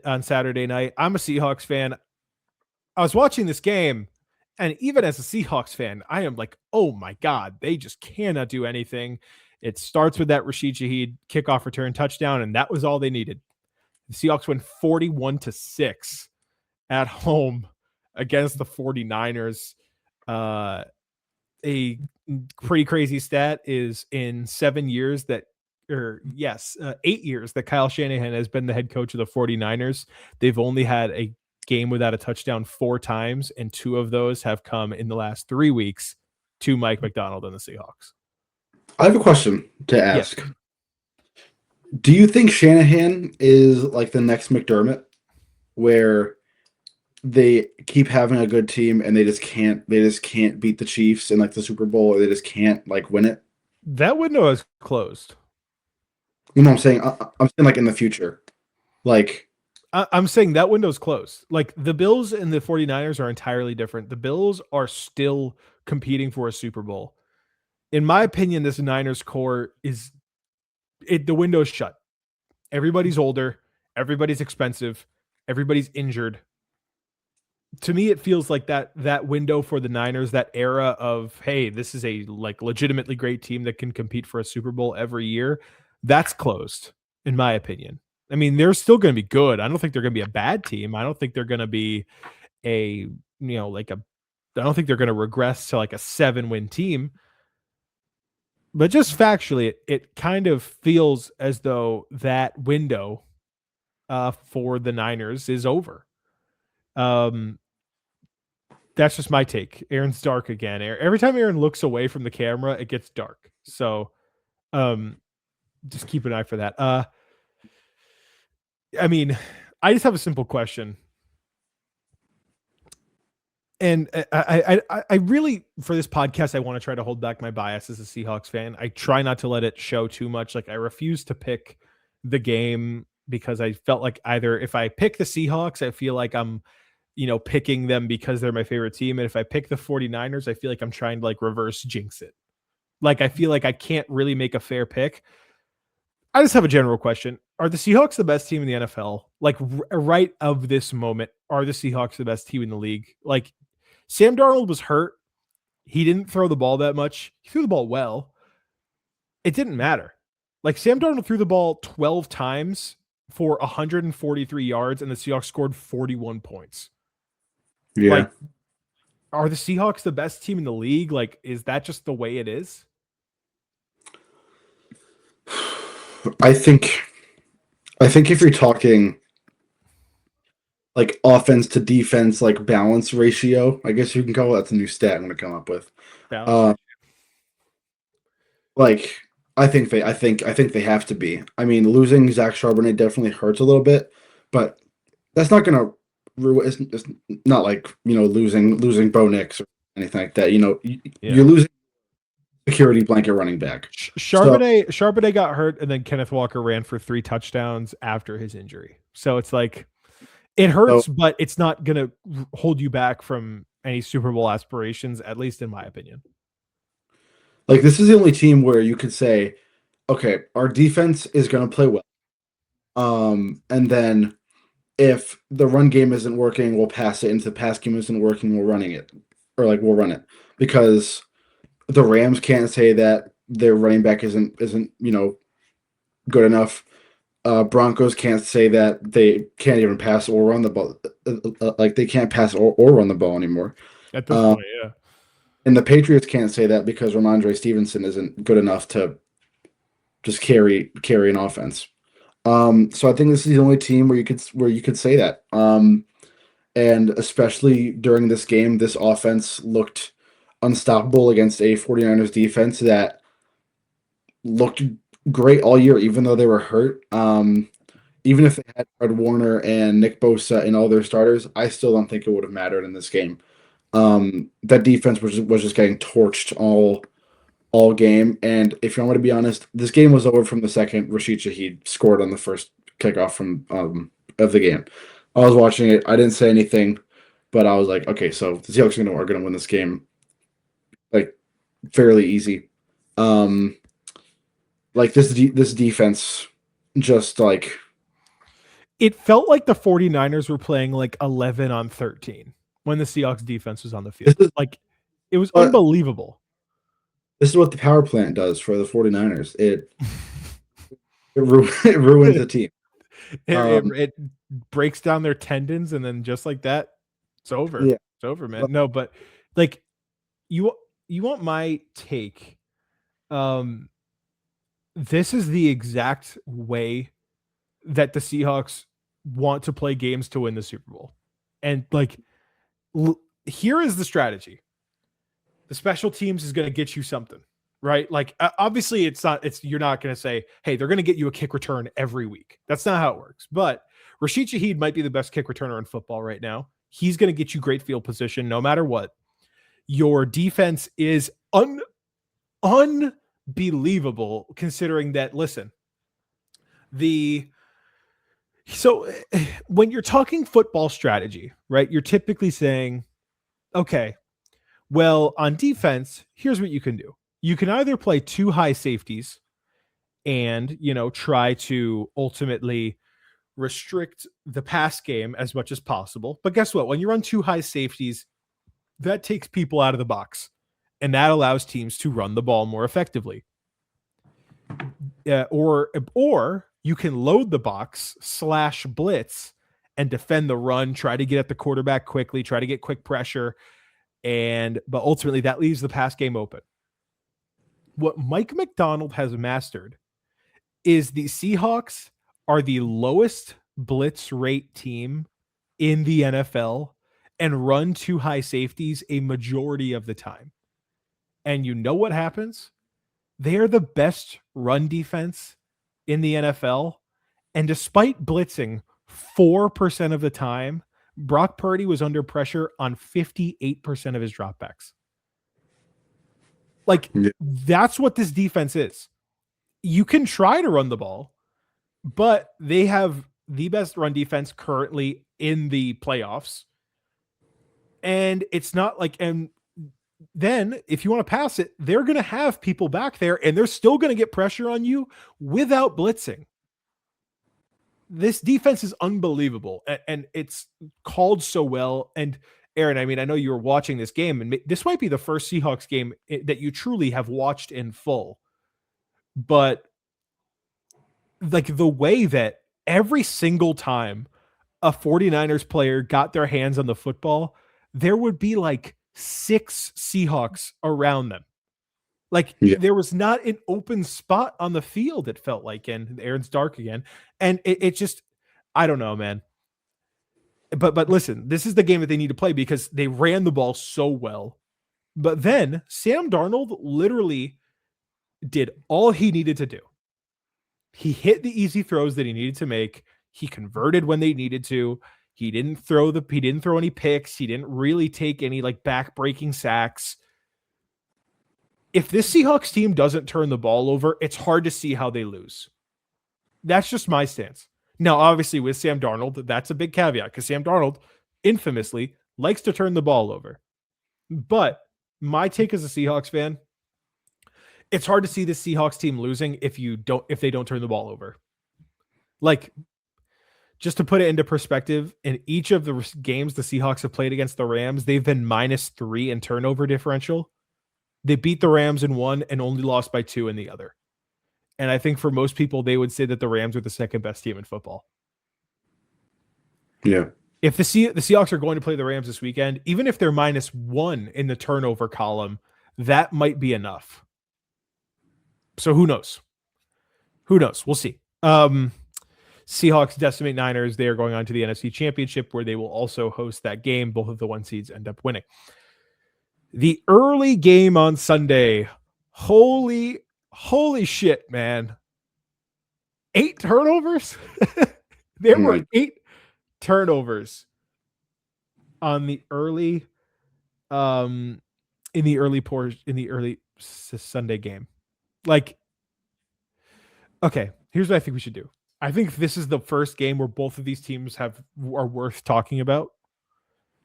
Speaker 1: on Saturday night. I'm a Seahawks fan. I was watching this game, and even as a Seahawks fan, I am like, oh my God, they just cannot do anything. It starts with that Rashid Shaheed kickoff return touchdown, and that was all they needed. The Seahawks win 41-6 at home against the 49ers. A pretty crazy stat is in 8 years that Kyle Shanahan has been the head coach of the 49ers. They've only had a game without a touchdown 4 times, and 2 of those have come in the last 3 weeks to Mike McDonald and the Seahawks.
Speaker 2: I have a question to ask. Yes. Do you think Shanahan is like the next McDermott, where they keep having a good team and they just can't beat the Chiefs in like the Super Bowl, or they just can't like win it?
Speaker 1: That window is closed.
Speaker 2: You know what I'm saying? I'm saying like in the future. Like
Speaker 1: I'm saying that window's closed. Like the Bills and the 49ers are entirely different. The Bills are still competing for a Super Bowl. In my opinion, this Niners core the window's shut. Everybody's older. Everybody's expensive. Everybody's injured. To me, it feels like that window for the Niners, that era of, hey, this is a like legitimately great team that can compete for a Super Bowl every year. That's closed, in my opinion. I mean, they're still going to be good. I don't think they're going to be a bad team. I don't think they're going to be I don't think they're going to regress to like a 7-win team. But just factually, it kind of feels as though that window for the Niners is over. That's just my take. Aaron's dark again. Every time Aaron looks away from the camera, it gets dark. So just keep an eye for that. I mean, I just have a simple question. And I really, for this podcast, I want to try to hold back my bias as a Seahawks fan. I try not to let it show too much. Like I refuse to pick the game because I felt like either if I pick the Seahawks, I feel like I'm, picking them because they're my favorite team. And if I pick the 49ers, I feel like I'm trying to like reverse jinx it. Like I feel like I can't really make a fair pick. I just have a general question. Are the Seahawks the best team in the NFL? Like right of this moment, are the Seahawks the best team in the league? Like Sam Darnold was hurt. He didn't throw the ball that much. He threw the ball well. It didn't matter. Like Sam Darnold threw the ball 12 times for 143 yards, and the Seahawks scored 41 points.
Speaker 2: Yeah.
Speaker 1: Like, are the Seahawks the best team in the league? Like, is that just the way it is?
Speaker 2: I think if you're talking like offense to defense, like balance ratio, I guess you can call it. That's a new stat I'm going to come up with. Like I think they have to be. I mean, losing Zach Charbonnet definitely hurts a little bit, but that's not going to. It's not like losing Bo Nix or anything like that. You're losing security blanket running back.
Speaker 1: Charbonnet got hurt, and then Kenneth Walker ran for 3 touchdowns after his injury. So it's like. It hurts, but it's not going to hold you back from any Super Bowl aspirations, at least in my opinion.
Speaker 2: Like, this is the only team where you could say, okay, our defense is going to play well. And then if the run game isn't working, we'll pass it. And if the pass game isn't working, we'll run it. We'll run it. Because the Rams can't say that their running back isn't good enough. Broncos can't say that they can't even pass or run the ball. Like they can't pass or run the ball anymore.
Speaker 1: At this point, yeah.
Speaker 2: And the Patriots can't say that because Ramondre Stevenson isn't good enough to just carry an offense. So I think this is the only team where you could say that. And especially during this game, this offense looked unstoppable against a 49ers defense that looked great all year, even though they were hurt. Even if they had Fred Warner and Nick Bosa and all their starters, I still don't think it would have mattered in this game. That defense was just getting torched all game. And if you want me to be honest, this game was over from the second Rashid Shaheed scored on the first kickoff from of the game. I was watching it. I didn't say anything, but I was like, okay, so the Seahawks are gonna win this game like fairly easy. Like this defense just like
Speaker 1: It felt like the 49ers were playing like 11 on 13 when the Seahawks defense was on the field. Like it was unbelievable.
Speaker 2: This is what the power plant does for the 49ers. It ruins the team.
Speaker 1: It breaks down their tendons, and then just like that, it's over.
Speaker 2: Yeah.
Speaker 1: It's over, man. No, but like you want my take. This is the exact way that the Seahawks want to play games to win the Super Bowl. And like here is the strategy. The special teams is going to get you something, right? Like obviously you're not going to say, hey, they're going to get you a kick return every week. That's not how it works. But Rashid Shaheed might be the best kick returner in football right now. He's going to get you great field position no matter what. Your defense is unbelievable considering that, listen, so when you're talking football strategy, right, you're typically saying, okay, well, on defense, here's what you can do. You can either play two high safeties and, try to ultimately restrict the pass game as much as possible. But guess what? When you run two high safeties, that takes people out of the box, and that allows teams to run the ball more effectively. Or you can load the box / blitz and defend the run, try to get at the quarterback quickly, try to get quick pressure. But ultimately that leaves the pass game open. What Mike McDonald has mastered is the Seahawks are the lowest blitz rate team in the NFL and run two high safeties a majority of the time. And you know what happens? They are the best run defense in the NFL. And despite blitzing 4% of the time, Brock Purdy was under pressure on 58% of his dropbacks. Like, that's what this defense is. You can try to run the ball, but they have the best run defense currently in the playoffs. And it's not like, and then if you want to pass it, they're going to have people back there and they're still going to get pressure on you without blitzing. This defense is unbelievable, and it's called so well. And Aaron, I mean, I know you were watching this game, and this might be the first Seahawks game that you truly have watched in full. But like the way that every single time a 49ers player got their hands on the football, there would be like 6 Seahawks around them. Like there was not an open spot on the field, it felt like, and Aaron's dark again. And it just, I don't know, man. But listen, this is the game that they need to play because they ran the ball so well. But then Sam Darnold literally did all he needed to do. He hit the easy throws that he needed to make. He converted when they needed to. He didn't throw any picks. He didn't really take any like back-breaking sacks. If this Seahawks team doesn't turn the ball over, it's hard to see how they lose. That's just my stance. Now, obviously, with Sam Darnold, that's a big caveat because Sam Darnold infamously likes to turn the ball over. But my take as a Seahawks fan, it's hard to see the Seahawks team losing if they don't turn the ball over. Like, just to put it into perspective, in each of the games the Seahawks have played against the Rams, they've been -3 in turnover differential. They beat the Rams in one and only lost by 2 in the other. And I think for most people, they would say that the Rams are the second best team in football.
Speaker 2: Yeah.
Speaker 1: If the Seahawks are going to play the Rams this weekend, even if they're -1 in the turnover column, that might be enough. So who knows? Who knows? We'll see. Seahawks decimate Niners. They are going on to the NFC Championship, where they will also host that game. Both of the 1 seeds end up winning. The early game on Sunday. Holy shit, man. 8 turnovers? There were 8 turnovers on the early in the early Sunday game. Like, okay, here's what I think we should do. I think this is the first game where both of these teams are worth talking about.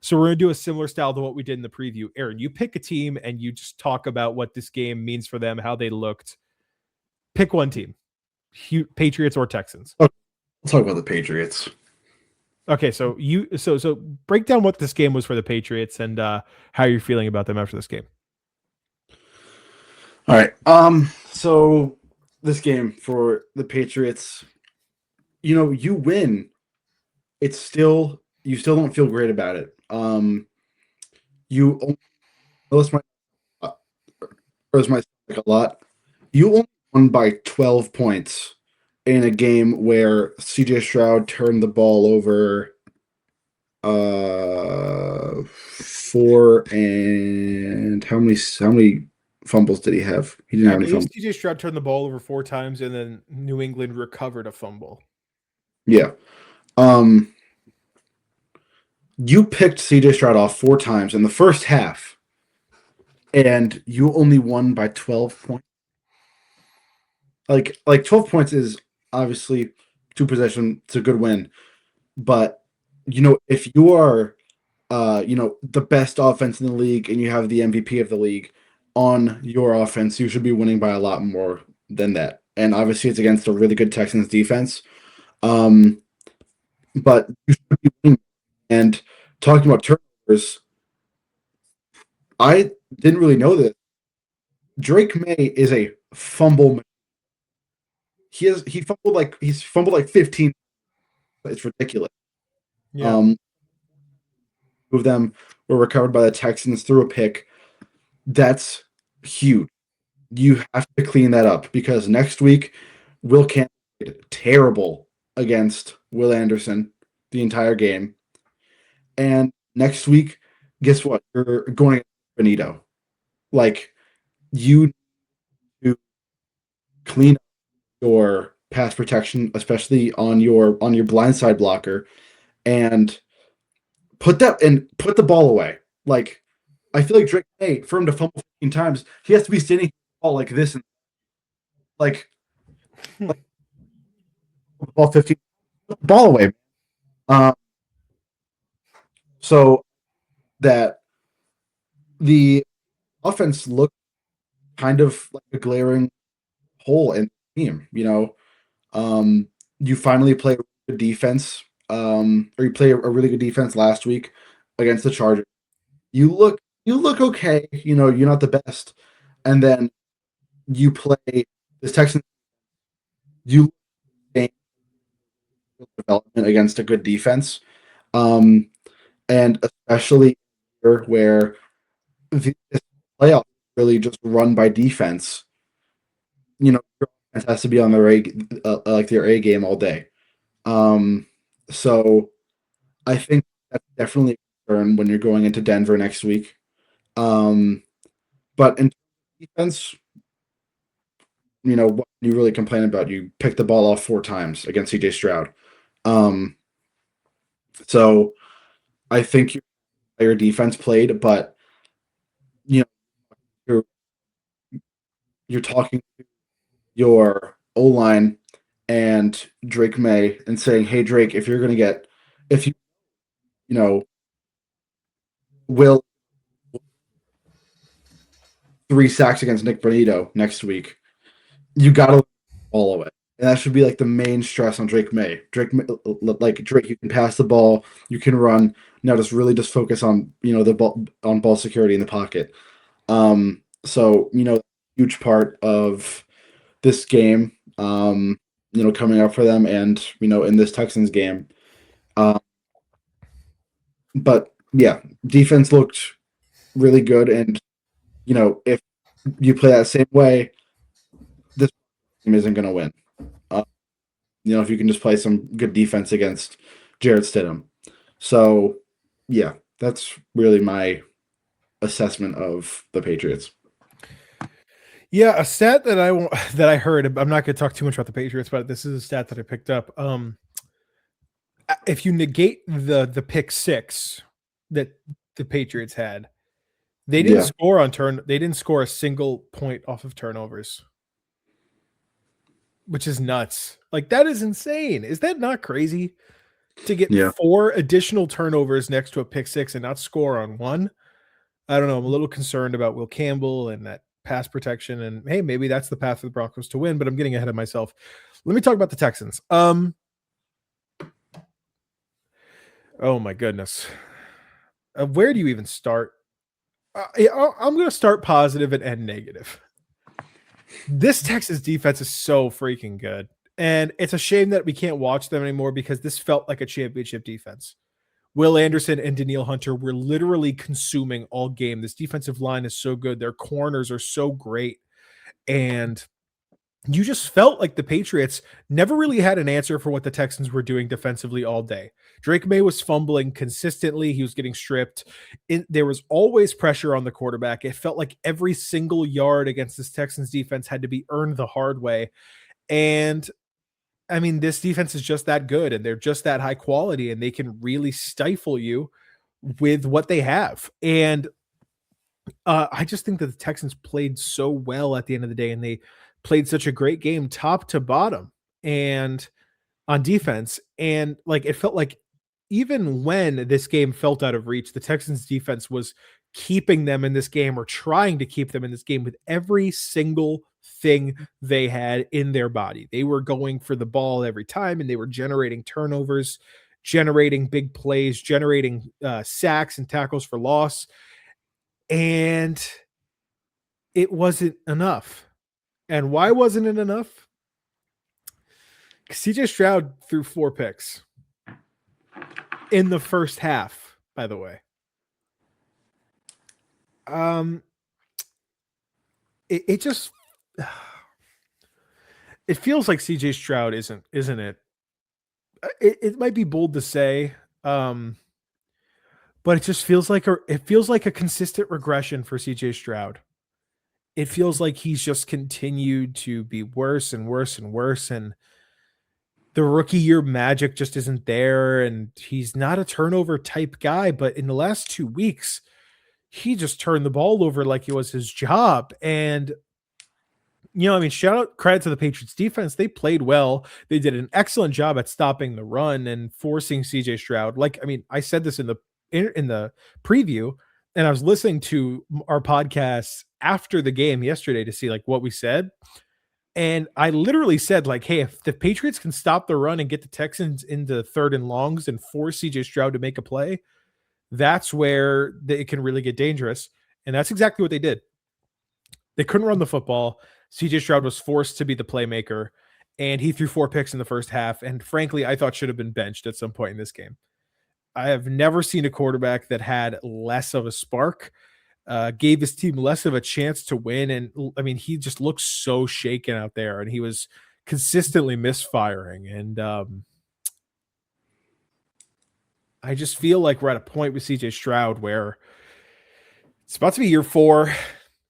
Speaker 1: So we're going to do a similar style to what we did in the preview. Aaron, you pick a team and you just talk about what this game means for them, how they looked. Pick one team. Patriots or Texans.
Speaker 2: Okay, let's talk about the Patriots.
Speaker 1: Okay, so break down what this game was for the Patriots and how you're feeling about them after this game.
Speaker 2: All right. So this game for the Patriots, you win. You still don't feel great about it. You only, my a lot. You only won by 12 points in a game where CJ Stroud turned the ball over 4 and how many fumbles did he have? He didn't have any fumbles.
Speaker 1: CJ Stroud turned the ball over 4 times and then New England recovered a fumble.
Speaker 2: Yeah. You picked CJ Stroud off 4 times in the first half, and you only won by 12 points. Like 12 points is obviously 2 possession. It's a good win, but if you are, the best offense in the league and you have the MVP of the league on your offense, you should be winning by a lot more than that. And obviously, it's against a really good Texans defense. But you should be winning. And talking about turnovers, I didn't really know this. Drake May is a fumble. He's fumbled like 15. It's ridiculous.
Speaker 1: Yeah.
Speaker 2: Two of them were recovered by the Texans through a pick. That's huge. You have to clean that up because next week Will Campbell did terrible against Will Anderson the entire game. And next week, guess what? You're going against Benito. Like, you to clean up your pass protection, especially on your blindside blocker, and put the ball away. Like, I feel like Drake May, for him to fumble 15 times, he has to be standing ball like this and like ball 15 ball away. So that the offense looked kind of like a glaring hole in the team. You finally play a good defense, or you play a really good defense last week against the Chargers. You look okay. You're not the best, and then you play this Texans. You development against a good defense, and especially where the playoff really just run by defense. Your offense has to be on their A game all day. So I think that's definitely a concern when you're going into Denver next week. But in defense, what you really complain about? You picked the ball off 4 times against CJ Stroud. So I think your defense played, but you're talking to your O-line and Drake May and saying, "Hey Drake, if you will 3 sacks against Nick Bonito next week, you gotta all of it." And that should be like the main stress on Drake May. Drake, you can pass the ball, you can run. Now just focus on the ball security in the pocket. So huge part of this game, coming up for them, and in this Texans game. But yeah, defense looked really good, and if you play that same way, this team isn't going to win. If you can just play some good defense against Jarrett Stidham. So, yeah, that's really my assessment of the Patriots.
Speaker 1: Yeah, a stat that I heard. I'm not going to talk too much about the Patriots, but this is a stat that I picked up. If you negate the pick six that the Patriots had, they didn't score on turn. They didn't score a single point off of turnovers, which is nuts. Like, that is insane. Is that not crazy? To get 4 additional turnovers next to a pick six and not score on one. I don't know. I'm a little concerned about Will Campbell and that pass protection. And hey, maybe that's the path for the Broncos to win, but I'm getting ahead of myself. Let me talk about the Texans. Oh my goodness. Where do you even start? I'm going to start positive and end negative. This Texas defense is so freaking good. And it's a shame that we can't watch them anymore because this felt like a championship defense. Will Anderson and Danielle Hunter were literally consuming all game. This defensive line is so good. Their corners are so great. And you just felt like the Patriots never really had an answer for what the Texans were doing defensively all day. Drake May was fumbling consistently. He was getting stripped. There was always pressure on the quarterback. It felt like every single yard against this Texans defense had to be earned the hard way. And I mean, this defense is just that good, and they're just that high quality, and they can really stifle you with what they have. And I just think that the Texans played so well at the end of the day, and they played such a great game top to bottom and on defense. And like, it felt like even when this game felt out of reach, the Texans defense was keeping them in this game or trying to keep them in this game with every single thing they had in their body. They were going for the ball every time, and they were generating turnovers, generating big plays, generating sacks and tackles for loss. And it wasn't enough. And why wasn't it enough? CJ Stroud threw 4 picks in the first half, by the way. It just it feels like CJ Stroud isn't it? It might be bold to say, but it just feels like a consistent regression for CJ Stroud. It feels like he's just continued to be worse and worse and worse, and the rookie year magic just isn't there, and he's not a turnover type guy, but in the last 2 weeks, he just turned the ball over like it was his job. And shout out, credit to the Patriots defense. They played well. They did an excellent job at stopping the run and forcing CJ Stroud. I said this in the preview, and I was listening to our podcast after the game yesterday to see like what we said. And I literally said, like, hey, if the Patriots can stop the run and get the Texans into 3rd and longs and force CJ Stroud to make a play, that's where it can really get dangerous. And that's exactly what they did. They couldn't run the football. CJ Stroud was forced to be the playmaker, and he threw 4 picks in the first half. And frankly, I thought should have been benched at some point in this game. I have never seen a quarterback that had less of a spark, gave his team less of a chance to win. And I mean, he just looked so shaken out there, and he was consistently misfiring. And I just feel like we're at a point with CJ Stroud where it's about to be year 4.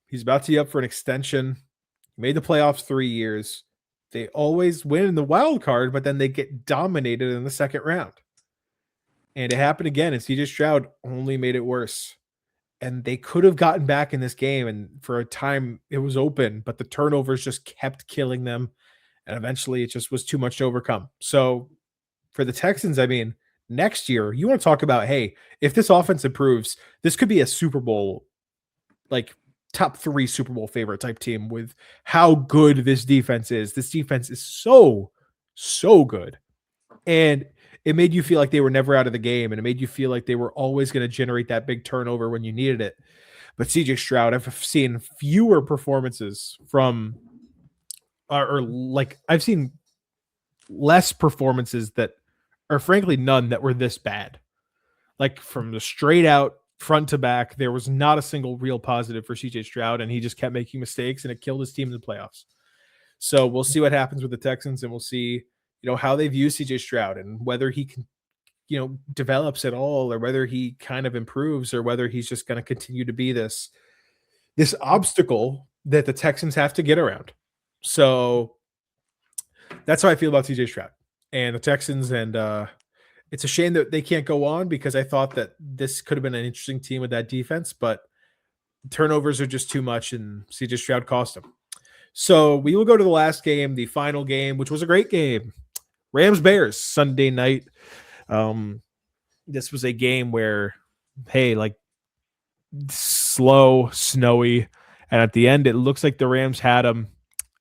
Speaker 1: He's about to be up for an extension. He made the playoffs 3 years. They always win in the wild card, but then they get dominated in the second round. And it happened again, and CJ Stroud only made it worse. And they could have gotten back in this game, and for a time it was open, but the turnovers just kept killing them. And eventually it just was too much to overcome. So for the Texans, I mean, next year, you want to talk about, hey, if this offense improves, this could be a Super Bowl, like top 3 Super Bowl favorite type team with how good this defense is. This defense is so, so good. And it made you feel like they were never out of the game, and it made you feel like they were always going to generate that big turnover when you needed it. But CJ Stroud, I've seen fewer performances from, I've seen less performances that, or frankly, none that were this bad. Like from the straight out front to back, there was not a single real positive for CJ Stroud, and he just kept making mistakes, and it killed his team in the playoffs. So we'll see what happens with the Texans, and we'll see, how they view CJ Stroud and whether he can, develops at all, or whether he kind of improves, or whether he's just going to continue to be this obstacle that the Texans have to get around. So that's how I feel about CJ Stroud and the Texans. And it's a shame that they can't go on, because I thought that this could have been an interesting team with that defense, but turnovers are just too much, and CJ Stroud cost them. So we will go to the last game, the final game, which was a great game. Rams-Bears, Sunday night. This was a game where, hey, like, slow, snowy, and at the end, it looks like the Rams had them,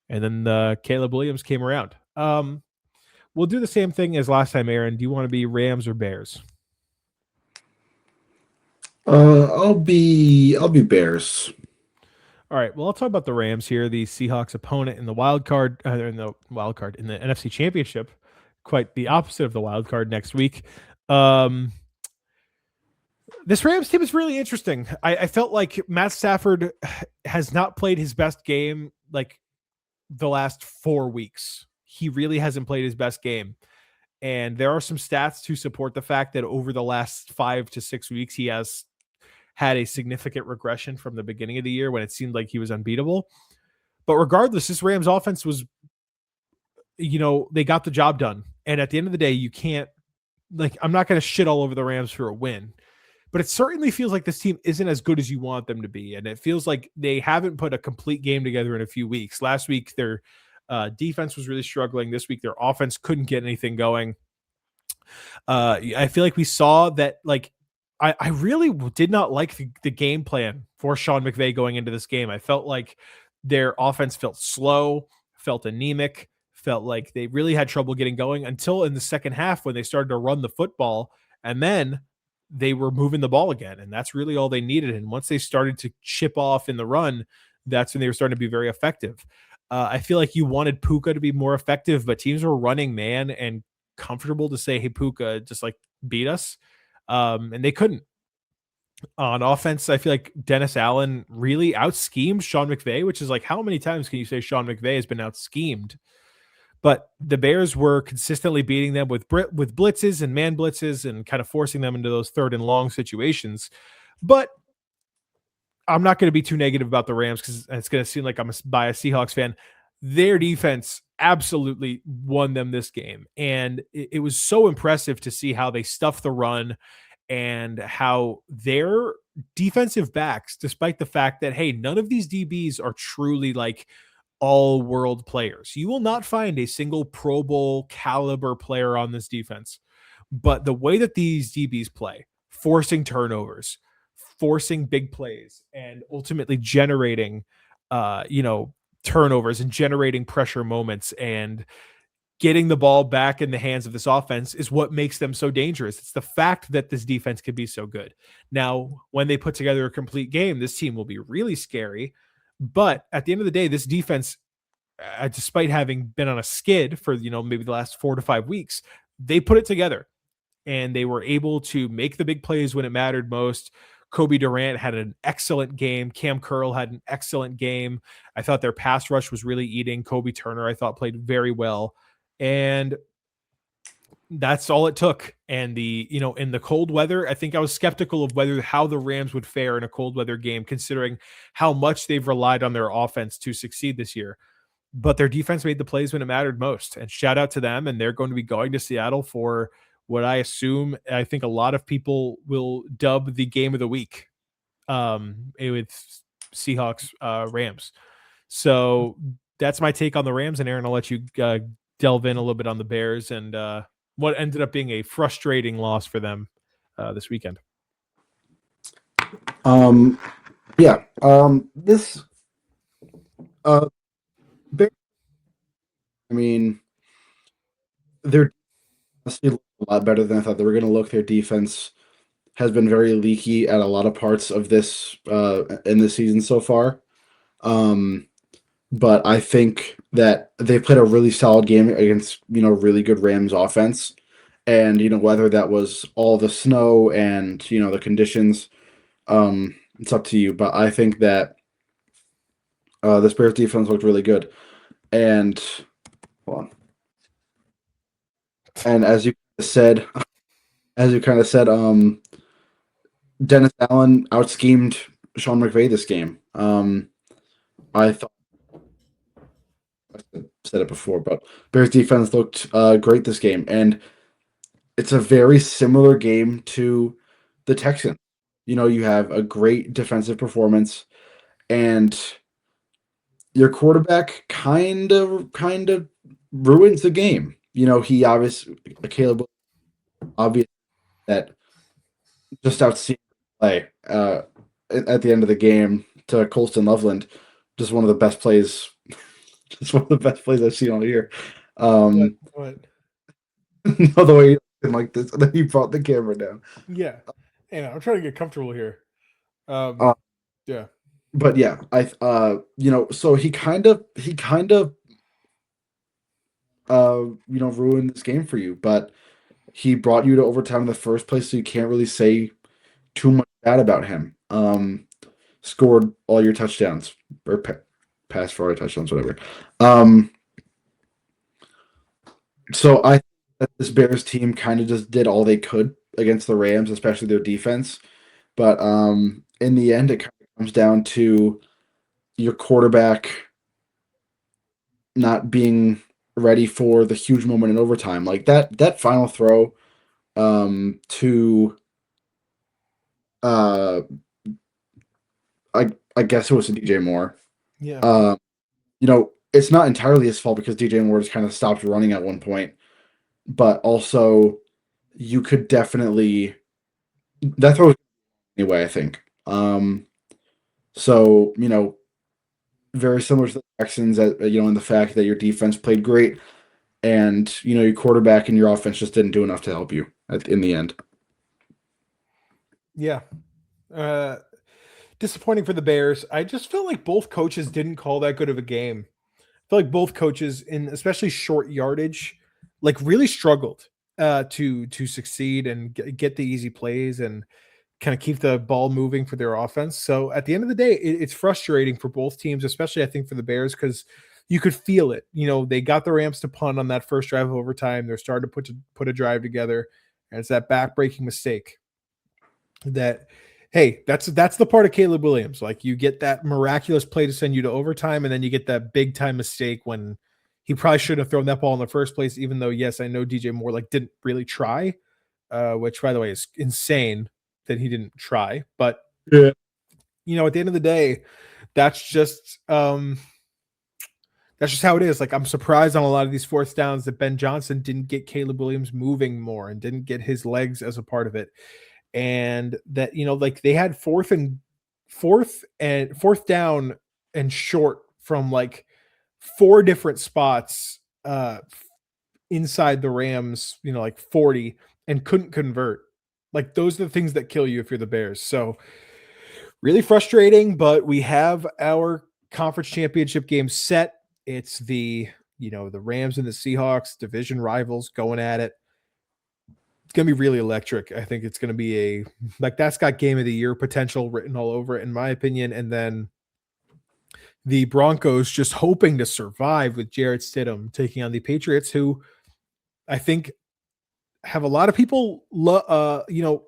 Speaker 1: and then Caleb Williams came around. We'll do the same thing as last time, Aaron. Do you want to be Rams or Bears?
Speaker 2: I'll be Bears.
Speaker 1: All right. Well, I'll talk about the Rams here, the Seahawks opponent in the in the NFC Championship. Quite the opposite of the wild card next week. This Rams team is really interesting. I felt like Matt Stafford has not played his best game like the last 4 weeks. He really hasn't played his best game. And there are some stats to support the fact that over the last 5 to 6 weeks, he has had a significant regression from the beginning of the year when it seemed like he was unbeatable. But regardless, this Rams offense was, they got the job done. And at the end of the day, you can't, I'm not going to shit all over the Rams for a win, but it certainly feels like this team isn't as good as you want them to be. And it feels like they haven't put a complete game together in a few weeks. Last week, their defense was really struggling. This week, their offense couldn't get anything going. I feel like we saw that, I really did not like the game plan for Sean McVay going into this game. I felt like their offense felt slow, felt anemic, felt like they really had trouble getting going until in the second half when they started to run the football, and then they were moving the ball again. And that's really all they needed. And once they started to chip off in the run, that's when they were starting to be very effective. I feel like you wanted Puka to be more effective, but teams were running man and comfortable to say, hey, Puka, just beat us. And they couldn't. On offense, I feel like Dennis Allen really out-schemed Sean McVay, which is how many times can you say Sean McVay has been out-schemed? But the Bears were consistently beating them with blitzes and man blitzes and kind of forcing them into those 3rd and long situations. But I'm not going to be too negative about the Rams because it's going to seem like I'm a biased Seahawks fan. Their defense absolutely won them this game. And it was so impressive to see how they stuffed the run and how their defensive backs, despite the fact that, hey, none of these DBs are truly all-world players. You will not find a single Pro Bowl caliber player on this defense. But the way that these DBs play, forcing turnovers, forcing big plays, and ultimately generating, turnovers and generating pressure moments and getting the ball back in the hands of this offense is what makes them so dangerous. It's the fact that this defense can be so good. Now, when they put together a complete game, this team will be really scary. But at the end of the day, this defense, despite having been on a skid for, maybe the last 4 to 5 weeks, they put it together and they were able to make the big plays when it mattered most. Kobe Durant had an excellent game. Cam Curl had an excellent game. I thought their pass rush was really eating. Kobe Turner, I thought, played very well. And that's all it took. And in the cold weather, I think I was skeptical of how the Rams would fare in a cold weather game, considering how much they've relied on their offense to succeed this year. But their defense made the plays when it mattered most. And shout out to them. And they're going to be going to Seattle for what I think a lot of people will dub the game of the week with Seahawks Rams. So that's my take on the Rams. And Aaron, I'll let you delve in a little bit on the Bears and what ended up being a frustrating loss for them this weekend.
Speaker 2: This Bears, they're honestly a lot better than I thought they were going to look. Their defense has been very leaky at a lot of parts of this in the season so far. But I think that they played a really solid game against, really good Rams offense. And whether that was all the snow and the conditions, it's up to you. But I think that this Bears defense looked really good. And hold on. And as you said, Dennis Allen out-schemed Sean McVay this game. I thought I said it before, but Bears defense looked great this game, and it's a very similar game to the Texans. You have a great defensive performance, and your quarterback kind of ruins the game. He obviously Caleb obvious that just outstanding play at the end of the game to Colston Loveland, just one of the best plays. Just one of the best plays I've seen all year.
Speaker 1: What?
Speaker 2: No, the way he like this, and then he brought the camera down.
Speaker 1: Yeah, and I'm trying to get comfortable here.
Speaker 2: Uh,
Speaker 1: Yeah,
Speaker 2: but yeah, so he kind of ruined this game for you, but he brought you to overtime in the first place, so you can't really say too much bad about him. Scored all your touchdowns or passed for all your touchdowns, whatever. So I think that this Bears team kind of just did all they could against the Rams, especially their defense. But in the end, it kind of comes down to your quarterback not being ready for the huge moment in overtime. Like that final throw to I guess it was to DJ Moore.
Speaker 1: yeah,
Speaker 2: It's not entirely his fault because DJ Moore just kind of stopped running at one point, but also you could definitely that throw anyway, I think. So very similar to the Texans, in the fact that your defense played great, and your quarterback and your offense just didn't do enough to help you in the end.
Speaker 1: yeah. Disappointing for the Bears. I just felt like both coaches didn't call that good of a game. I feel like both coaches, in especially short yardage, like really struggled to succeed and get the easy plays and kind of keep the ball moving for their offense. So at the end of the day, it's frustrating for both teams, especially I think for the Bears, because you could feel it. They got the Rams to punt on that first drive of overtime. They're starting to put a drive together, and it's that back-breaking mistake that, hey, that's the part of Caleb Williams. Like, you get that miraculous play to send you to overtime, and then you get that big time mistake when he probably shouldn't have thrown that ball in the first place, even though, yes, I know DJ Moore didn't really try, which, by the way, is insane that he didn't try. But
Speaker 2: Yeah.
Speaker 1: at the end of the day, that's just how it is. Like, I'm surprised on a lot of these fourth downs that Ben Johnson didn't get Caleb Williams moving more and didn't get his legs as a part of it. And that, like, they had fourth down and short from like 4 different spots inside the Rams, like 40, and couldn't convert. Like, those are the things that kill you if you're the Bears. So really frustrating, but we have our conference championship game set. It's the Rams and the Seahawks, division rivals, going at it. It's going to be really electric. I think it's going to be that's got game of the year potential written all over it, in my opinion. And then the Broncos just hoping to survive with Jarrett Stidham taking on the Patriots, who I think have a lot of people,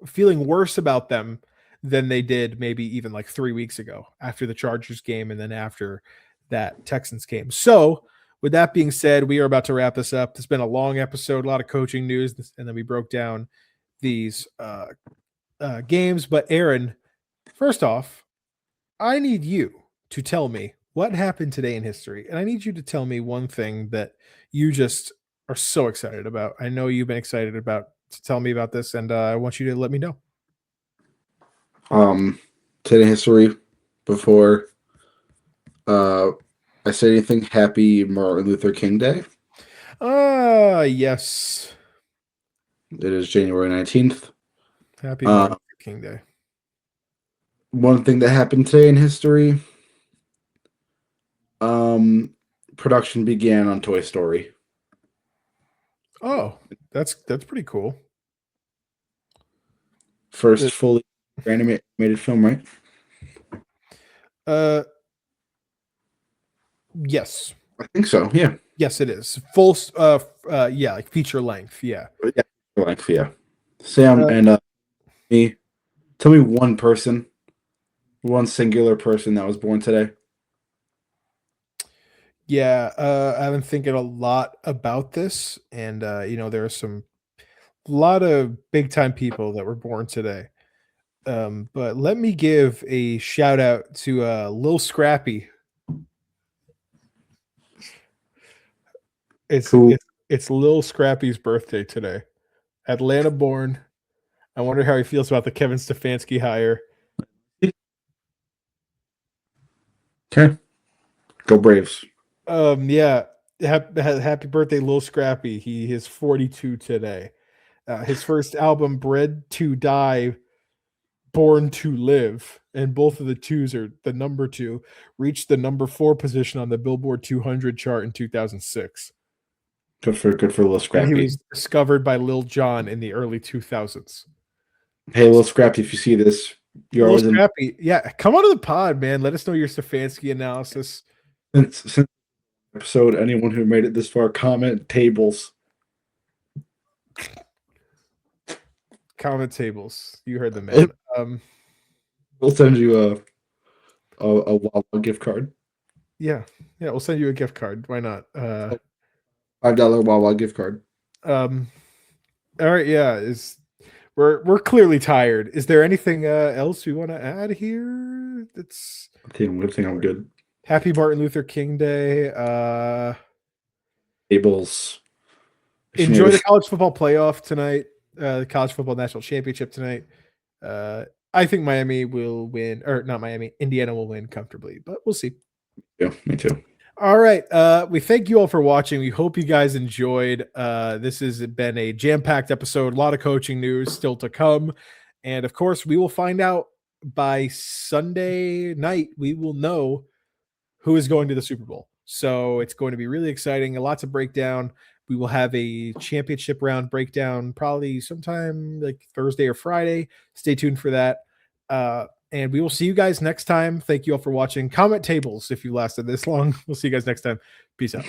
Speaker 1: feeling worse about them than they did maybe even like 3 weeks ago after the Chargers game and then after that Texans game. So with that being said, we are about to wrap this up. It's been a long episode, a lot of coaching news, and then we broke down these games. But Aaron, first off, I need you to tell me what happened today in history. And I need you to tell me one thing that you just are so excited about. I know you've been excited about to tell me about this, and I want you to let me know.
Speaker 2: Today in history, before I say anything, happy Martin Luther King Day.
Speaker 1: Yes.
Speaker 2: It is January 19th.
Speaker 1: Happy Martin Luther King Day.
Speaker 2: One thing that happened today in history, production began on Toy Story.
Speaker 1: Oh, that's pretty cool.
Speaker 2: First fully animated film, right?
Speaker 1: Uh, yes,
Speaker 2: I think so. Yeah.
Speaker 1: yes, it is full. Yeah, like feature length. Yeah.
Speaker 2: Yeah. Like, yeah. Sam
Speaker 1: Uh,
Speaker 2: and me. Tell me one singular person that was born today.
Speaker 1: yeah. I've been thinking a lot about this, and there are a lot of big time people that were born today. But let me give a shout out to Lil Scrappy. It's
Speaker 2: Who?
Speaker 1: it's it's Lil Scrappy's birthday today. Atlanta born. I wonder how he feels about the Kevin Stefanski hire.
Speaker 2: Okay. Go Braves.
Speaker 1: Yeah. Happy birthday, Lil Scrappy. He is 42 today. His first album, Bred to Die, Born to Live, and both of the twos are the number two, reached the number 4 position on the Billboard 200 chart in 2006.
Speaker 2: Good for Lil
Speaker 1: And he
Speaker 2: Scrappy.
Speaker 1: was discovered by Lil Jon in the early 2000s.
Speaker 2: Hey, Lil Scrappy, if you see this, you're
Speaker 1: Lil
Speaker 2: always in.
Speaker 1: Scrappy, yeah, come on to the pod, man. Let us know your Stefanski analysis.
Speaker 2: Since episode, anyone who made it this far, comment tables.
Speaker 1: Comment tables. You heard the man.
Speaker 2: We'll send you a Wawa gift card.
Speaker 1: Yeah, we'll send you a gift card. Why not?
Speaker 2: $5 Wawa gift card.
Speaker 1: All right, yeah. We're clearly tired. Is there anything else we want to add here? That's
Speaker 2: I think I'm good.
Speaker 1: Happy Martin Luther King Day.
Speaker 2: Tables.
Speaker 1: Enjoy the college football playoff tonight. The college football national championship tonight. I think Miami will win, or not Miami, Indiana will win comfortably, but we'll see.
Speaker 2: Yeah, me too.
Speaker 1: All right. We thank you all for watching. We hope you guys enjoyed. This has been a jam-packed episode, a lot of coaching news still to come. And of course, we will find out by Sunday night. We will know who is going to the Super Bowl. So it's going to be really exciting. A lot to break down. We will have a championship round breakdown probably sometime like Thursday or Friday. Stay tuned for that. And we will see you guys next time. Thank you all for watching. Comment tables if you lasted this long. We'll see you guys next time. Peace out.